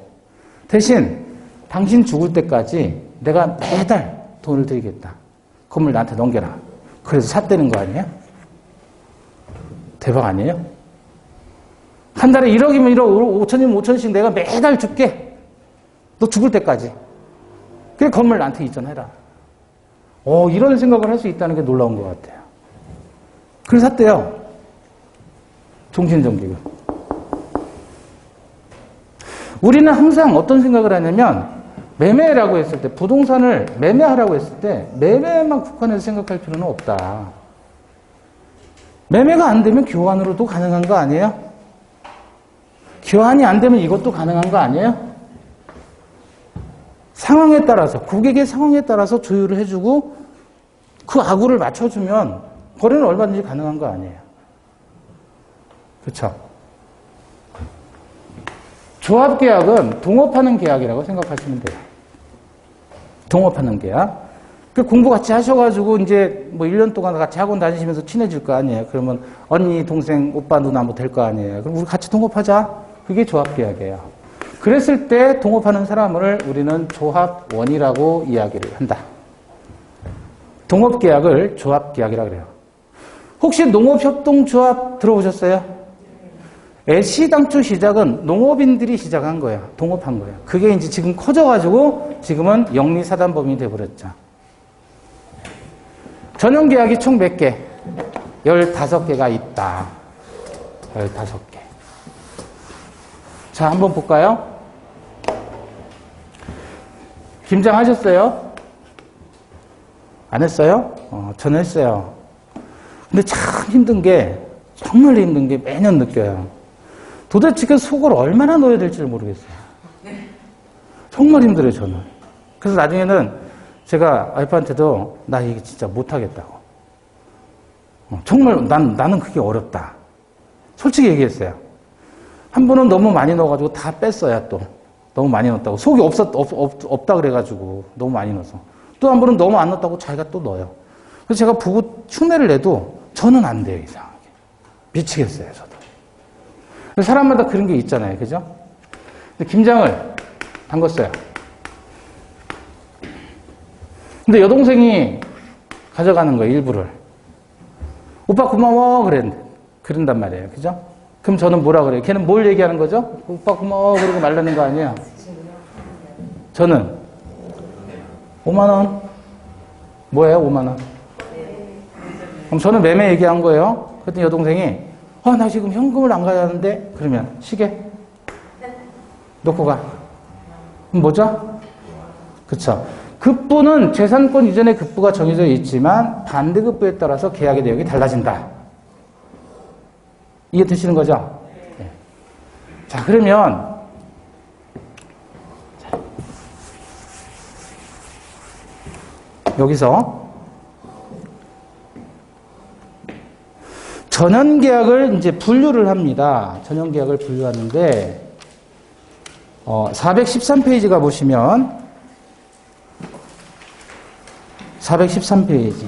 대신 당신 죽을 때까지 내가 매달 돈을 드리겠다. 건물 나한테 넘겨라. 그래서 샀다는 거 아니에요? 대박 아니에요? 한 달에 1억이면 1억, 5천이면 5천씩 내가 매달 줄게. 너 죽을 때까지. 그래 건물 나한테 이전해라. 이런 생각을 할 수 있다는 게 놀라운 것 같아요. 그래서 샀대요. 종신정기금. 우리는 항상 어떤 생각을 하냐면 매매라고 했을 때 부동산을 매매하라고 했을 때 매매만 국한해서 생각할 필요는 없다. 매매가 안 되면 교환으로도 가능한 거 아니에요? 교환이 안 되면 이것도 가능한 거 아니에요? 상황에 따라서, 고객의 상황에 따라서 조율을 해주고 그 악우를 맞춰주면 거래는 얼마든지 가능한 거 아니에요. 그렇죠? 조합계약은 동업하는 계약이라고 생각하시면 돼요. 동업하는 계약. 그 공부 같이 하셔가지고 이제 뭐 1년 동안 같이 학원 다니시면서 친해질 거 아니에요. 그러면 언니, 동생, 오빠, 누나 뭐 될 거 아니에요. 그럼 우리 같이 동업하자. 그게 조합계약이에요. 그랬을 때 동업하는 사람을 우리는 조합원이라고 이야기를 한다. 동업계약을 조합계약이라고 그래요. 혹시 농업협동조합 들어보셨어요? 시당초 시작은 농업인들이 시작한 거예요. 동업한 거예요. 그게 이제 지금 커져가지고 지금은 영리사단법인이 돼버렸죠. 전용계약이 총 몇 개? 15개가 있다. 15개. 자, 한번 볼까요? 김장하셨어요? 안 했어요? 저는 했어요. 근데 참 힘든 게, 정말 힘든 게 매년 느껴요. 도대체 그 속을 얼마나 넣어야 될지를 모르겠어요. 정말 힘들어요, 저는. 그래서 나중에는 제가 와이프한테도 나 이게 진짜 못하겠다고. 정말 나는 그게 어렵다. 솔직히 얘기했어요. 한 번은 너무 많이 넣어가지고 다 뺐어요, 또. 너무 많이 넣었다고. 속이 없다 그래가지고 너무 많이 넣어서. 또 한 번은 너무 안 넣었다고 자기가 또 넣어요. 그래서 제가 보고 흉내를 내도 저는 안 돼요, 이상하게. 미치겠어요, 저도. 사람마다 그런 게 있잖아요, 그죠? 근데 김장을 담궜어요. 근데 여동생이 가져가는 거예요, 일부를. 오빠 고마워, 그런단 말이에요, 그죠? 그럼 저는 뭐라 그래요? 걔는 뭘 얘기하는 거죠? 오빠 고마워, 그러고 말라는 거 아니에요? 저는 5만원. 뭐예요, 5만원? 그럼 저는 매매 얘기한 거예요. 그랬더니 여동생이 나 지금 현금을 안 가져왔는데 그러면 시계 놓고 가. 그럼 뭐죠? 그쵸? 급부는 재산권 이전의 급부가 정해져 있지만 반대급부에 따라서 계약의 내용이 달라진다. 이해되시는 거죠? 네. 자, 그러면 여기서 전환계약을 이제 분류를 합니다. 전환계약을 분류하는데 413페이지가 보시면 413페이지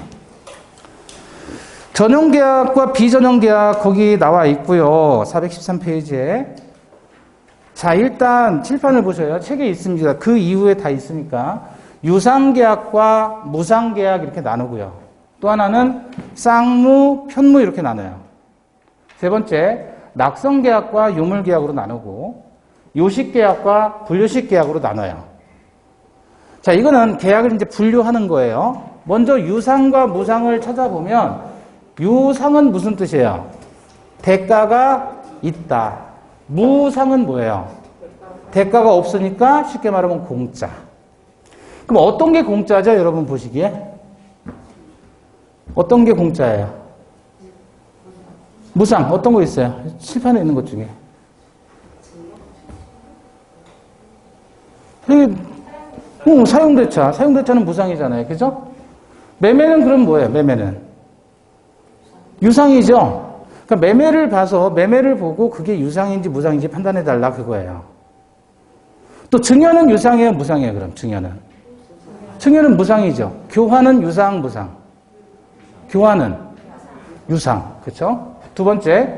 전환계약과 비전환계약 거기 나와 있고요. 413페이지에 자, 일단 칠판을 보셔요. 책에 있습니다. 그 이후에 다 있으니까 유상계약과 무상계약 이렇게 나누고요. 또 하나는 쌍무, 편무 이렇게 나눠요. 세 번째, 낙성계약과 유물계약으로 나누고 요식계약과 분류식계약으로 나눠요. 자, 이거는 계약을 이제 분류하는 거예요. 먼저 유상과 무상을 찾아보면 유상은 무슨 뜻이에요? 대가가 있다. 무상은 뭐예요? 대가가 없으니까 쉽게 말하면 공짜. 그럼 어떤 게 공짜죠? 여러분 보시기에? 어떤 게 공짜예요? 무상, 어떤 거 있어요? 칠판에 있는 것 중에. 사용대차. 사용대차는 무상이잖아요. 그죠? 매매는 그럼 뭐예요? 매매는? 유상이죠? 그러니까 매매를 봐서, 매매를 보고 그게 유상인지 무상인지 판단해달라 그거예요. 또 증여는 유상이에요? 무상이에요? 그럼 증여는? 증여는 무상이죠. 교환은 유상, 무상. 교환은 유상. 그렇죠? 두 번째,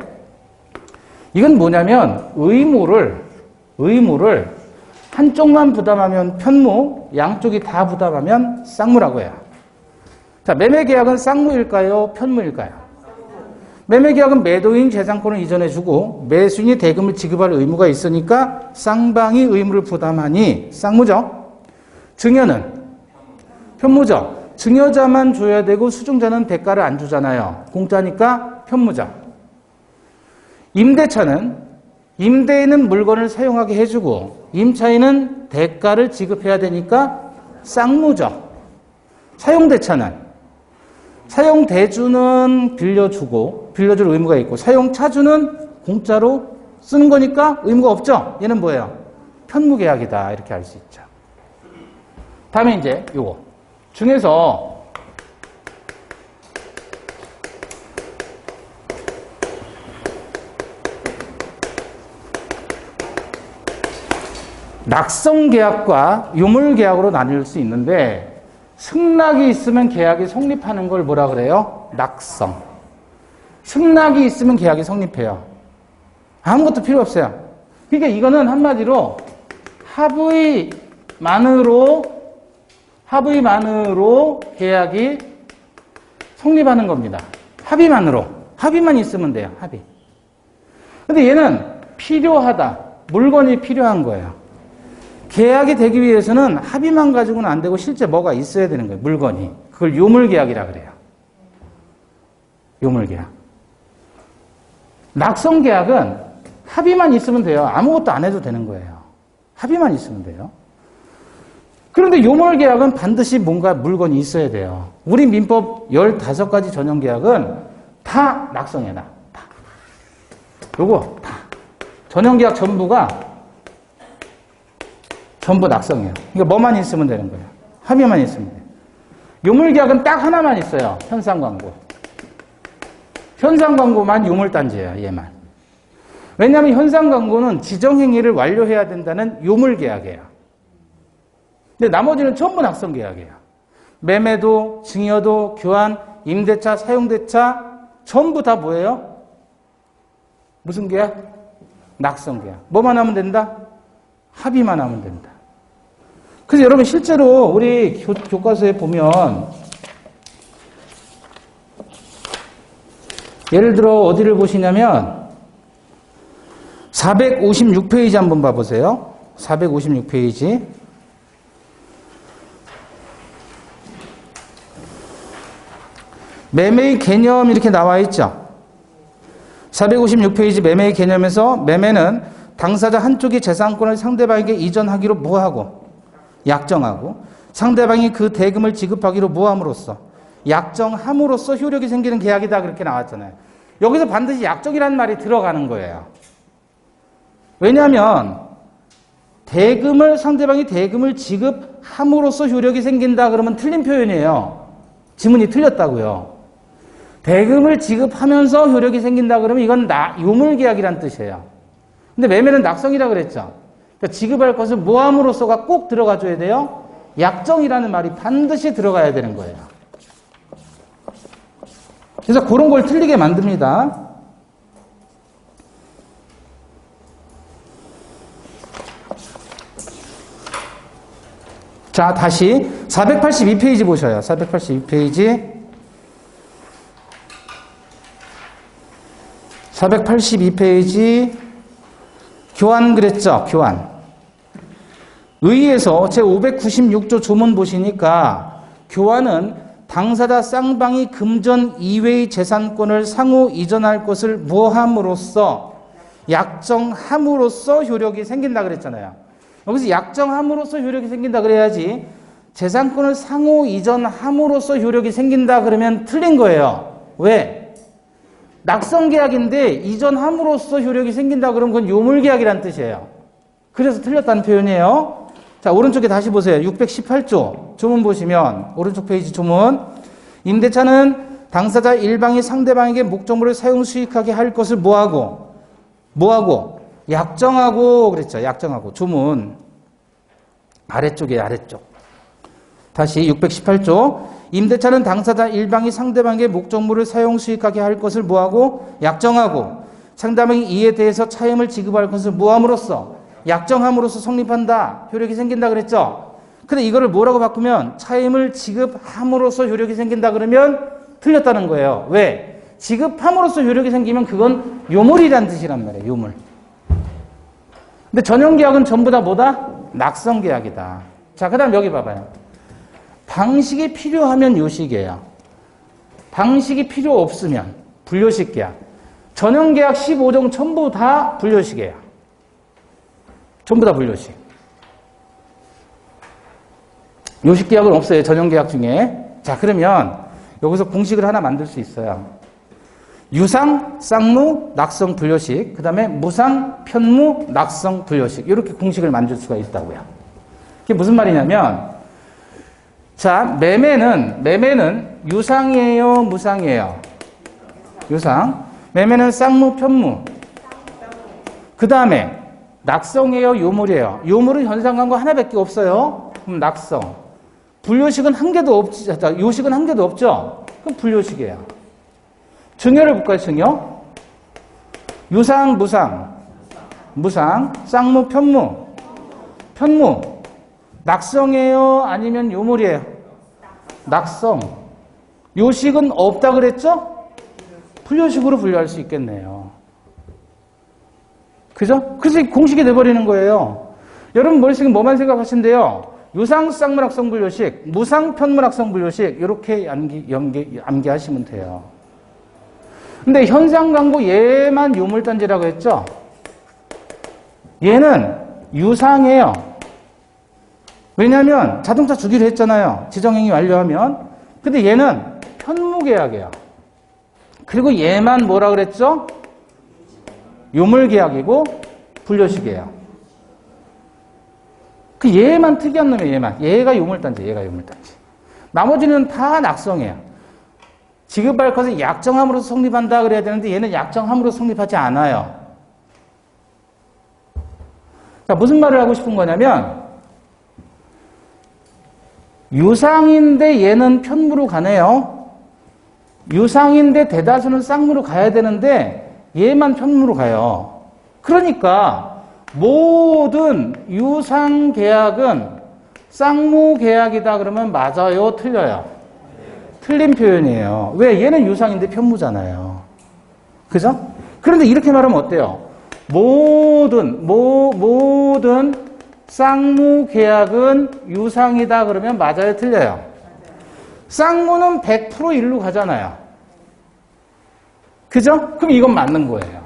이건 뭐냐면 의무를 한쪽만 부담하면 편무, 양쪽이 다 부담하면 쌍무라고 해요. 자, 매매계약은 쌍무일까요? 편무일까요? 매매계약은 매도인 재산권을 이전해주고 매수인이 대금을 지급할 의무가 있으니까 쌍방이 의무를 부담하니 쌍무죠. 증여는 편무죠. 증여자만 줘야 되고 수증자는 대가를 안 주잖아요. 공짜니까 편무죠. 임대차는 임대인은 물건을 사용하게 해주고 임차인은 대가를 지급해야 되니까 쌍무죠. 사용대차는 사용대주는 빌려줄 의무가 있고 사용차주는 공짜로 쓰는 거니까 의무가 없죠. 얘는 뭐예요? 편무계약이다. 이렇게 알 수 있죠. 다음에 이제 요거 중에서 낙성계약과 유물계약으로 나뉠 수 있는데 승낙이 있으면 계약이 성립하는 걸 뭐라 그래요? 낙성. 승낙이 있으면 계약이 성립해요. 아무것도 필요 없어요. 그러니까 이거는 한마디로 합의만으로 계약이 성립하는 겁니다. 합의만 있으면 돼요. 합의. 근데 얘는 필요하다. 물건이 필요한 거예요. 계약이 되기 위해서는 합의만 가지고는 안 되고 실제 뭐가 있어야 되는 거예요. 물건이. 그걸 유물계약이라 그래요. 유물계약. 낙성계약은 합의만 있으면 돼요. 아무것도 안 해도 되는 거예요. 합의만 있으면 돼요. 그런데 유물계약은 반드시 뭔가 물건이 있어야 돼요. 우리 민법 15가지 전형계약은 다 낙성이야. 다. 요거 다. 전형계약 전부가 전부 낙성이에요. 그러니까 뭐만 있으면 되는 거예요. 합의만 있으면 돼요. 유물계약은 딱 하나만 있어요. 현상광고. 현상광고만 유물단지예요. 얘만. 왜냐하면 현상광고는 지정행위를 완료해야 된다는 유물계약이에요. 근데 나머지는 전부 낙성계약이에요. 매매도, 증여도, 교환, 임대차, 사용대차 전부 다 뭐예요? 무슨 계약? 낙성계약. 뭐만 하면 된다? 합의만 하면 된다. 그래서 여러분 실제로 우리 교과서에 보면 예를 들어 어디를 보시냐면 456페이지 한번 봐보세요. 456페이지. 매매의 개념 이렇게 나와 있죠. 456페이지 매매의 개념에서 매매는 당사자 한쪽이 재산권을 상대방에게 이전하기로 뭐하고? 약정하고 상대방이 그 대금을 지급하기로 뭐함으로써 약정함으로써 효력이 생기는 계약이다 그렇게 나왔잖아요. 여기서 반드시 약정이라는 말이 들어가는 거예요. 왜냐하면 상대방이 대금을 지급함으로써 효력이 생긴다 그러면 틀린 표현이에요. 지문이 틀렸다고요. 대금을 지급하면서 효력이 생긴다 그러면 이건 요물계약이란 뜻이에요. 근데 매매는 낙성이라 그랬죠. 그러니까 지급할 것을 뭐함으로써가 꼭 들어가줘야 돼요. 약정이라는 말이 반드시 들어가야 되는 거예요. 그래서 그런 걸 틀리게 만듭니다. 자, 다시 482페이지 보셔요. 482페이지. 482페이지 교환 그랬죠? 교환. 의의에서 제596조 조문 보시니까 교환은 당사자 쌍방이 금전 이외의 재산권을 상호 이전할 것을 뭐함으로써 약정함으로써 효력이 생긴다 그랬잖아요. 여기서 약정함으로써 효력이 생긴다 그래야지 재산권을 상호 이전함으로써 효력이 생긴다 그러면 틀린 거예요. 왜? 낙성계약인데 이전함으로써 효력이 생긴다 그러면 그건 요물계약이라는 뜻이에요. 그래서 틀렸다는 표현이에요. 자, 오른쪽에 다시 보세요. 618조 조문 보시면 오른쪽 페이지 조문. 임대차는 당사자 일방이 상대방에게 목적물을 사용 수익하게 할 것을 뭐하고 약정하고 그랬죠. 약정하고. 조문 아래쪽에 아래쪽. 다시 618조. 임대차는 당사자 일방이 상대방에게 목적물을 사용 수익하게 할 것을 뭐하고 약정하고 상대방이 이에 대해서 차임을 지급할 것을 뭐함으로써 약정함으로써 성립한다. 효력이 생긴다 그랬죠. 근데 이거를 뭐라고 바꾸면 차임을 지급함으로써 효력이 생긴다 그러면 틀렸다는 거예요. 왜? 지급함으로써 효력이 생기면 그건 요물이란 뜻이란 말이에요. 요물. 근데 전형계약은 전부 다 뭐다? 낙성계약이다. 자, 그 다음 여기 봐봐요. 방식이 필요하면 요식이에요. 방식이 필요 없으면 불요식계약. 전형계약 15종 전부 다 불요식이에요. 전부 다 불요식. 요식계약은 없어요. 전형계약 중에. 자, 그러면 여기서 공식을 하나 만들 수 있어요. 유상, 쌍무, 낙성, 불요식. 그 다음에 무상, 편무, 낙성, 불요식. 이렇게 공식을 만들 수가 있다고요. 이게 무슨 말이냐면 자, 매매는 유상이에요, 무상이에요? 유상. 매매는 쌍무, 편무. 그 다음에 낙성이에요, 요물이에요? 요물은 현상광고 하나밖에 없어요. 그럼 낙성. 불요식은 한 개도 없지. 요식은 한 개도 없죠? 그럼 불요식이에요. 증여를 볼까요, 증여? 유상, 무상. 무상. 쌍무, 편무. 편무. 낙성이에요? 아니면 요물이에요? 낙성. 요식은 없다 그랬죠? 불요식으로 분류할 수 있겠네요. 그죠? 그래서 공식이 돼버리는 거예요. 여러분 머릿속에 뭐만 생각하신대요? 유상, 쌍무, 낙성, 불요식, 무상, 편무, 낙성, 불요식 이렇게 암기하시면 돼요. 근데 현상 광고 얘만 요물단지라고 했죠? 얘는 유상이에요. 왜냐하면 자동차 주기로 했잖아요. 지정행위 완료하면. 근데 얘는 편무계약이에요. 그리고 얘만 뭐라 그랬죠? 요물계약이고 불요식이에요. 그 얘만 특이한 놈이에요. 얘만. 얘가 요물단지. 얘가 요물단지. 나머지는 다 낙성이에요. 지급할 것을 약정함으로써 성립한다 그래야 되는데 얘는 약정함으로써 성립하지 않아요. 자, 무슨 말을 하고 싶은 거냐면 유상인데 얘는 편무로 가네요. 유상인데 대다수는 쌍무로 가야 되는데 얘만 편무로 가요. 그러니까 모든 유상 계약은 쌍무 계약이다 그러면 맞아요? 틀려요? 틀린 표현이에요. 왜? 얘는 유상인데 편무잖아요. 그죠? 그런데 이렇게 말하면 어때요? 모든 쌍무 계약은 유상이다 그러면 맞아요? 틀려요? 쌍무는 100% 일로 가잖아요. 그죠? 그럼 이건 맞는 거예요.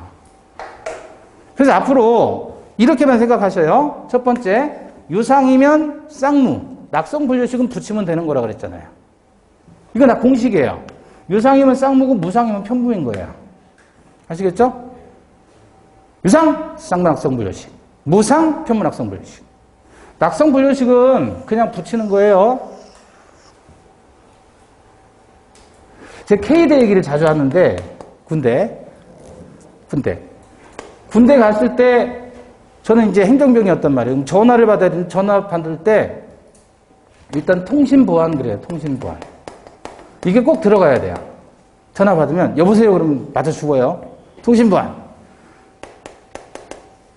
그래서 앞으로 이렇게만 생각하셔요. 첫 번째, 유상이면 쌍무, 낙성 분류식은 붙이면 되는 거라 그랬잖아요. 이거 나 공식이에요. 유상이면 쌍무고 무상이면 편무인 거예요. 아시겠죠? 유상, 쌍무 낙성 분류식. 무상, 편무 낙성 분류식. 낙성 분류식은 그냥 붙이는 거예요. 제가 K대 얘기를 자주 하는데, 군대 갔을 때 저는 이제 행정병이었단 말이에요. 그럼 전화를 받아야 되는데 전화 받을 때 일단 통신보안 그래요. 통신보안. 이게 꼭 들어가야 돼요. 전화 받으면 여보세요 그러면 맞아 죽어요. 통신보안.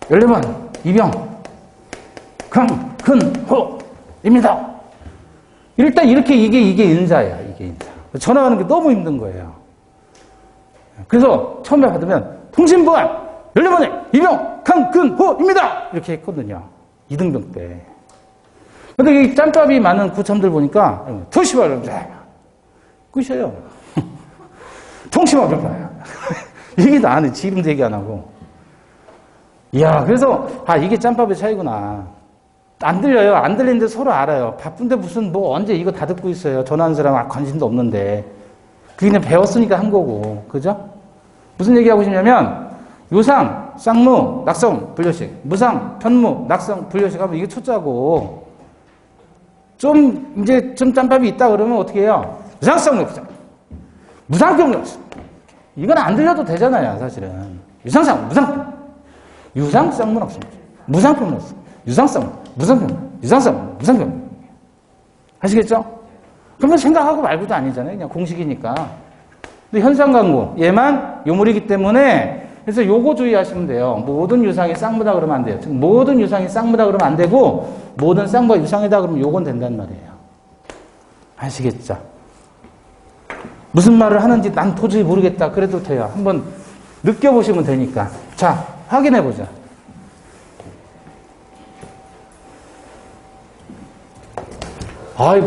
14번 이병 강근호입니다. 일단 이렇게 이게 인사예요. 이게 인사. 전화하는 게 너무 힘든 거예요. 그래서 처음에 받으면 통신보안 14번에 이병 강근호입니다. 이렇게 했거든요. 이등병 때. 근데 이 짬밥이 많은 구참들 보니까 통신보안 끝이에요. 통신보안 이게 나는 지금도 얘기 안 하고. 이야, 그래서 이게 짬밥의 차이구나. 안 들려요. 안 들리는데 서로 알아요. 바쁜데 무슨 언제 이거 다 듣고 있어요. 전화하는 사람 관심도 없는데. 그냥 배웠으니까 한 거고. 그죠? 무슨 얘기하고 싶냐면 유상, 쌍무, 낙성, 분류식, 무상, 편무, 낙성, 분류식 하면 이게 초짜고 좀 짬밥이 있다 그러면 어떻게 해요? 유상성 낙성, 무상성 낙성. 이건 안 들려도 되잖아요, 사실은. 유상상, 무상편, 유상, 쌍무, 낙성, 무상편, 낙성, 유상성, 무상편, 유상성, 무상편. 아시겠죠? 그러면 생각하고 말고도 아니잖아요. 그냥 공식이니까. 근데 현상광구 얘만 요물이기 때문에 그래서 요거 주의하시면 돼요. 모든 유상이 쌍무다 그러면 안 돼요. 즉 모든 유상이 쌍무다 그러면 안 되고 모든 쌍무가 유상이다 그러면 요건 된단 말이에요. 아시겠죠? 무슨 말을 하는지 난 도저히 모르겠다 그래도 돼요. 한번 느껴보시면 되니까. 자, 확인해보자.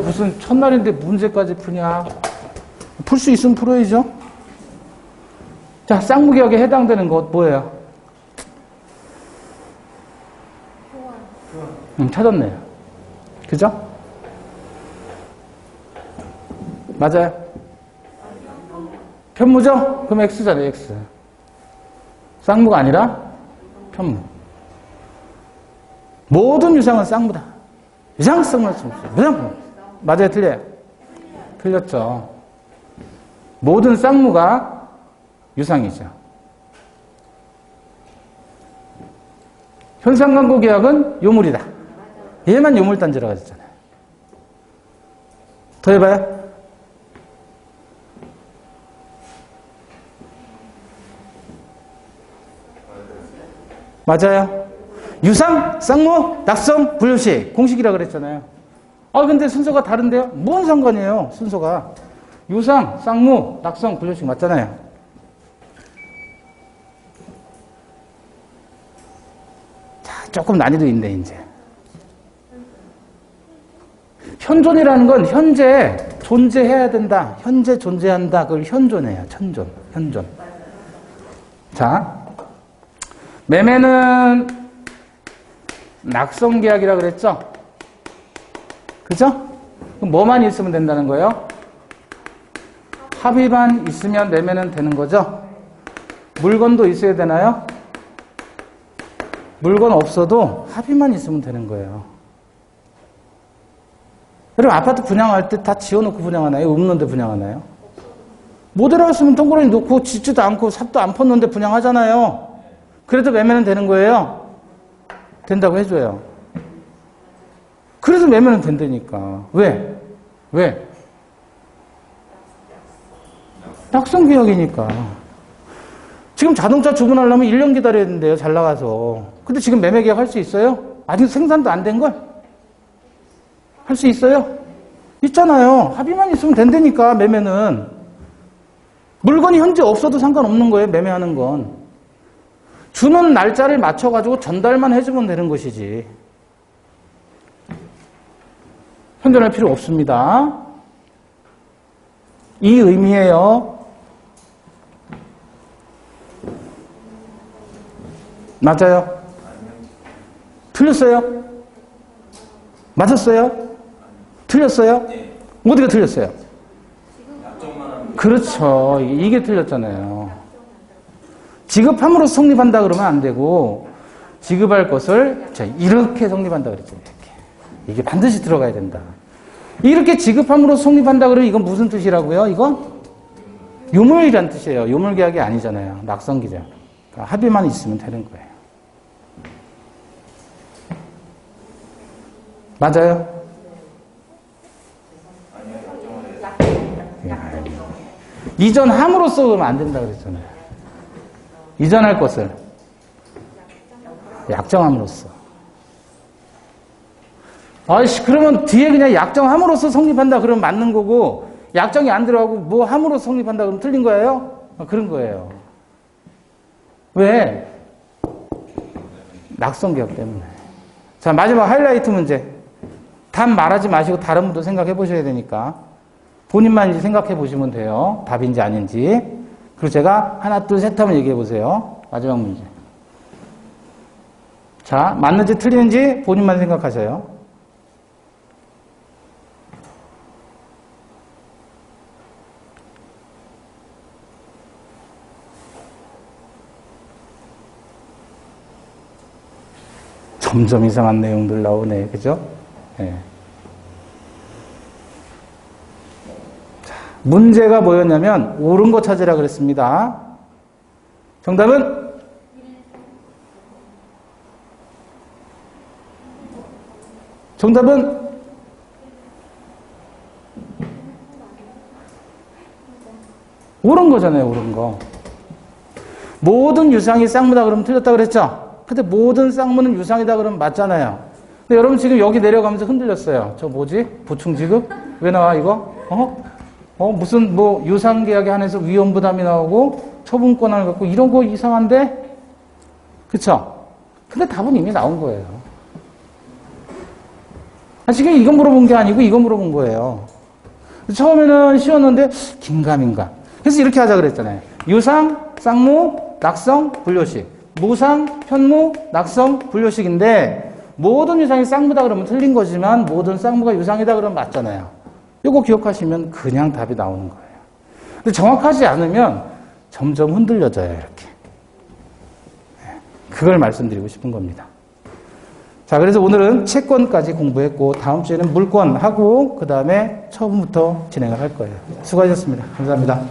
무슨 첫날인데 문제까지 푸냐. 풀 수 있으면 풀어야죠. 자, 쌍무기역에 해당되는 것 뭐예요? 찾았네요. 그죠? 맞아요. 편무죠? 그럼 X잖아요, X. 쌍무가 아니라 편무. 모든 유상은 쌍무다. 유상성은 무상편. 맞아요, 틀려요? 틀렸죠. 모든 쌍무가 유상이죠. 현상광구 계약은 요물이다. 얘만 요물단지라고 했잖아요. 더 해봐요. 맞아요. 유상, 쌍무, 낙성, 분류식. 공식이라고 그랬잖아요. 근데 순서가 다른데요? 뭔 상관이에요, 순서가. 유상, 쌍무, 낙성, 분류식 맞잖아요. 자, 조금 난이도 있네, 이제. 현존이라는 건 현재 존재해야 된다. 현재 존재한다. 그걸 현존해요. 현존. 자, 매매는 낙성계약이라 그랬죠? 그죠? 그럼 뭐만 있으면 된다는 거예요? 합의만 있으면 매매는 되는 거죠? 물건도 있어야 되나요? 물건 없어도 합의만 있으면 되는 거예요. 여러분 아파트 분양할 때 다 지어놓고 분양하나요? 없는데 분양하나요? 못 들어갔으면 동그라미 놓고 짓지도 않고 삽도 안 텄는데 분양하잖아요. 그래도 매매는 되는 거예요? 된다고 해줘요. 그래도 매매는 된다니까. 왜? 낙성계약이니까. 지금 자동차 주문하려면 1년 기다려야 된대요. 잘 나가서. 근데 지금 매매계약 할 수 있어요? 아직 생산도 안 된 걸? 할 수 있어요? 있잖아요. 합의만 있으면 된다니까, 매매는. 물건이 현재 없어도 상관없는 거예요, 매매하는 건. 주는 날짜를 맞춰가지고 전달만 해주면 되는 것이지. 현존할 필요 없습니다. 이 의미예요. 맞아요? 틀렸어요? 맞았어요? 틀렸어요? 네. 어디가 틀렸어요? 약정만 하면. 그렇죠. 이게 틀렸잖아요. 지급함으로써 성립한다 그러면 안 되고, 지급할 것을 자, 이렇게 성립한다 그랬죠. 이렇게. 이게 반드시 들어가야 된다. 이렇게 지급함으로써 성립한다 그러면 이건 무슨 뜻이라고요? 이건 유물이란 뜻이에요. 유물계약이 아니잖아요. 낙성기재. 그러니까 합의만 있으면 되는 거예요. 맞아요? 이전함으로써 그러면 안 된다 그랬잖아요. 이전할 것을 약정함으로써. 아이씨, 그러면 뒤에 그냥 약정함으로써 성립한다 그러면 맞는 거고, 약정이 안 들어가고 뭐 함으로써 성립한다 그러면 틀린 거예요? 그런 거예요. 왜? 낙성계약 때문에. 자, 마지막 하이라이트 문제. 답 말하지 마시고 다른 분도 생각해 보셔야 되니까 본인만 이제 생각해 보시면 돼요. 답인지 아닌지. 그리고 제가 하나, 둘, 셋 하면 얘기해 보세요. 마지막 문제. 자, 맞는지 틀리는지 본인만 생각하세요. 점점 이상한 내용들 나오네. 그죠? 네. 자, 문제가 뭐였냐면, 옳은 거 찾으라 그랬습니다. 정답은? 정답은? 옳은 거잖아요, 옳은 거. 모든 유상이 쌍무다 그러면 틀렸다 그랬죠? 근데 모든 쌍무는 유상이다 그러면 맞잖아요. 근데 여러분 지금 여기 내려가면서 흔들렸어요. 저 뭐지? 보충지급? 왜 나와 이거? 무슨 뭐 유상계약에 한해서 위험부담이 나오고 처분권을 갖고 이런 거 이상한데? 그쵸? 근데 답은 이미 나온 거예요. 지금 이거 물어본 게 아니고 이거 물어본 거예요. 처음에는 쉬웠는데 긴가민가. 그래서 이렇게 하자 그랬잖아요. 유상, 쌍무, 낙성, 분료식. 무상, 편무, 낙성, 분료식인데 모든 유상이 쌍무다 그러면 틀린 거지만 모든 쌍무가 유상이다 그러면 맞잖아요. 이거 기억하시면 그냥 답이 나오는 거예요. 근데 정확하지 않으면 점점 흔들려져요, 이렇게. 그걸 말씀드리고 싶은 겁니다. 자, 그래서 오늘은 채권까지 공부했고 다음 주에는 물권하고 그 다음에 처음부터 진행을 할 거예요. 수고하셨습니다. 감사합니다.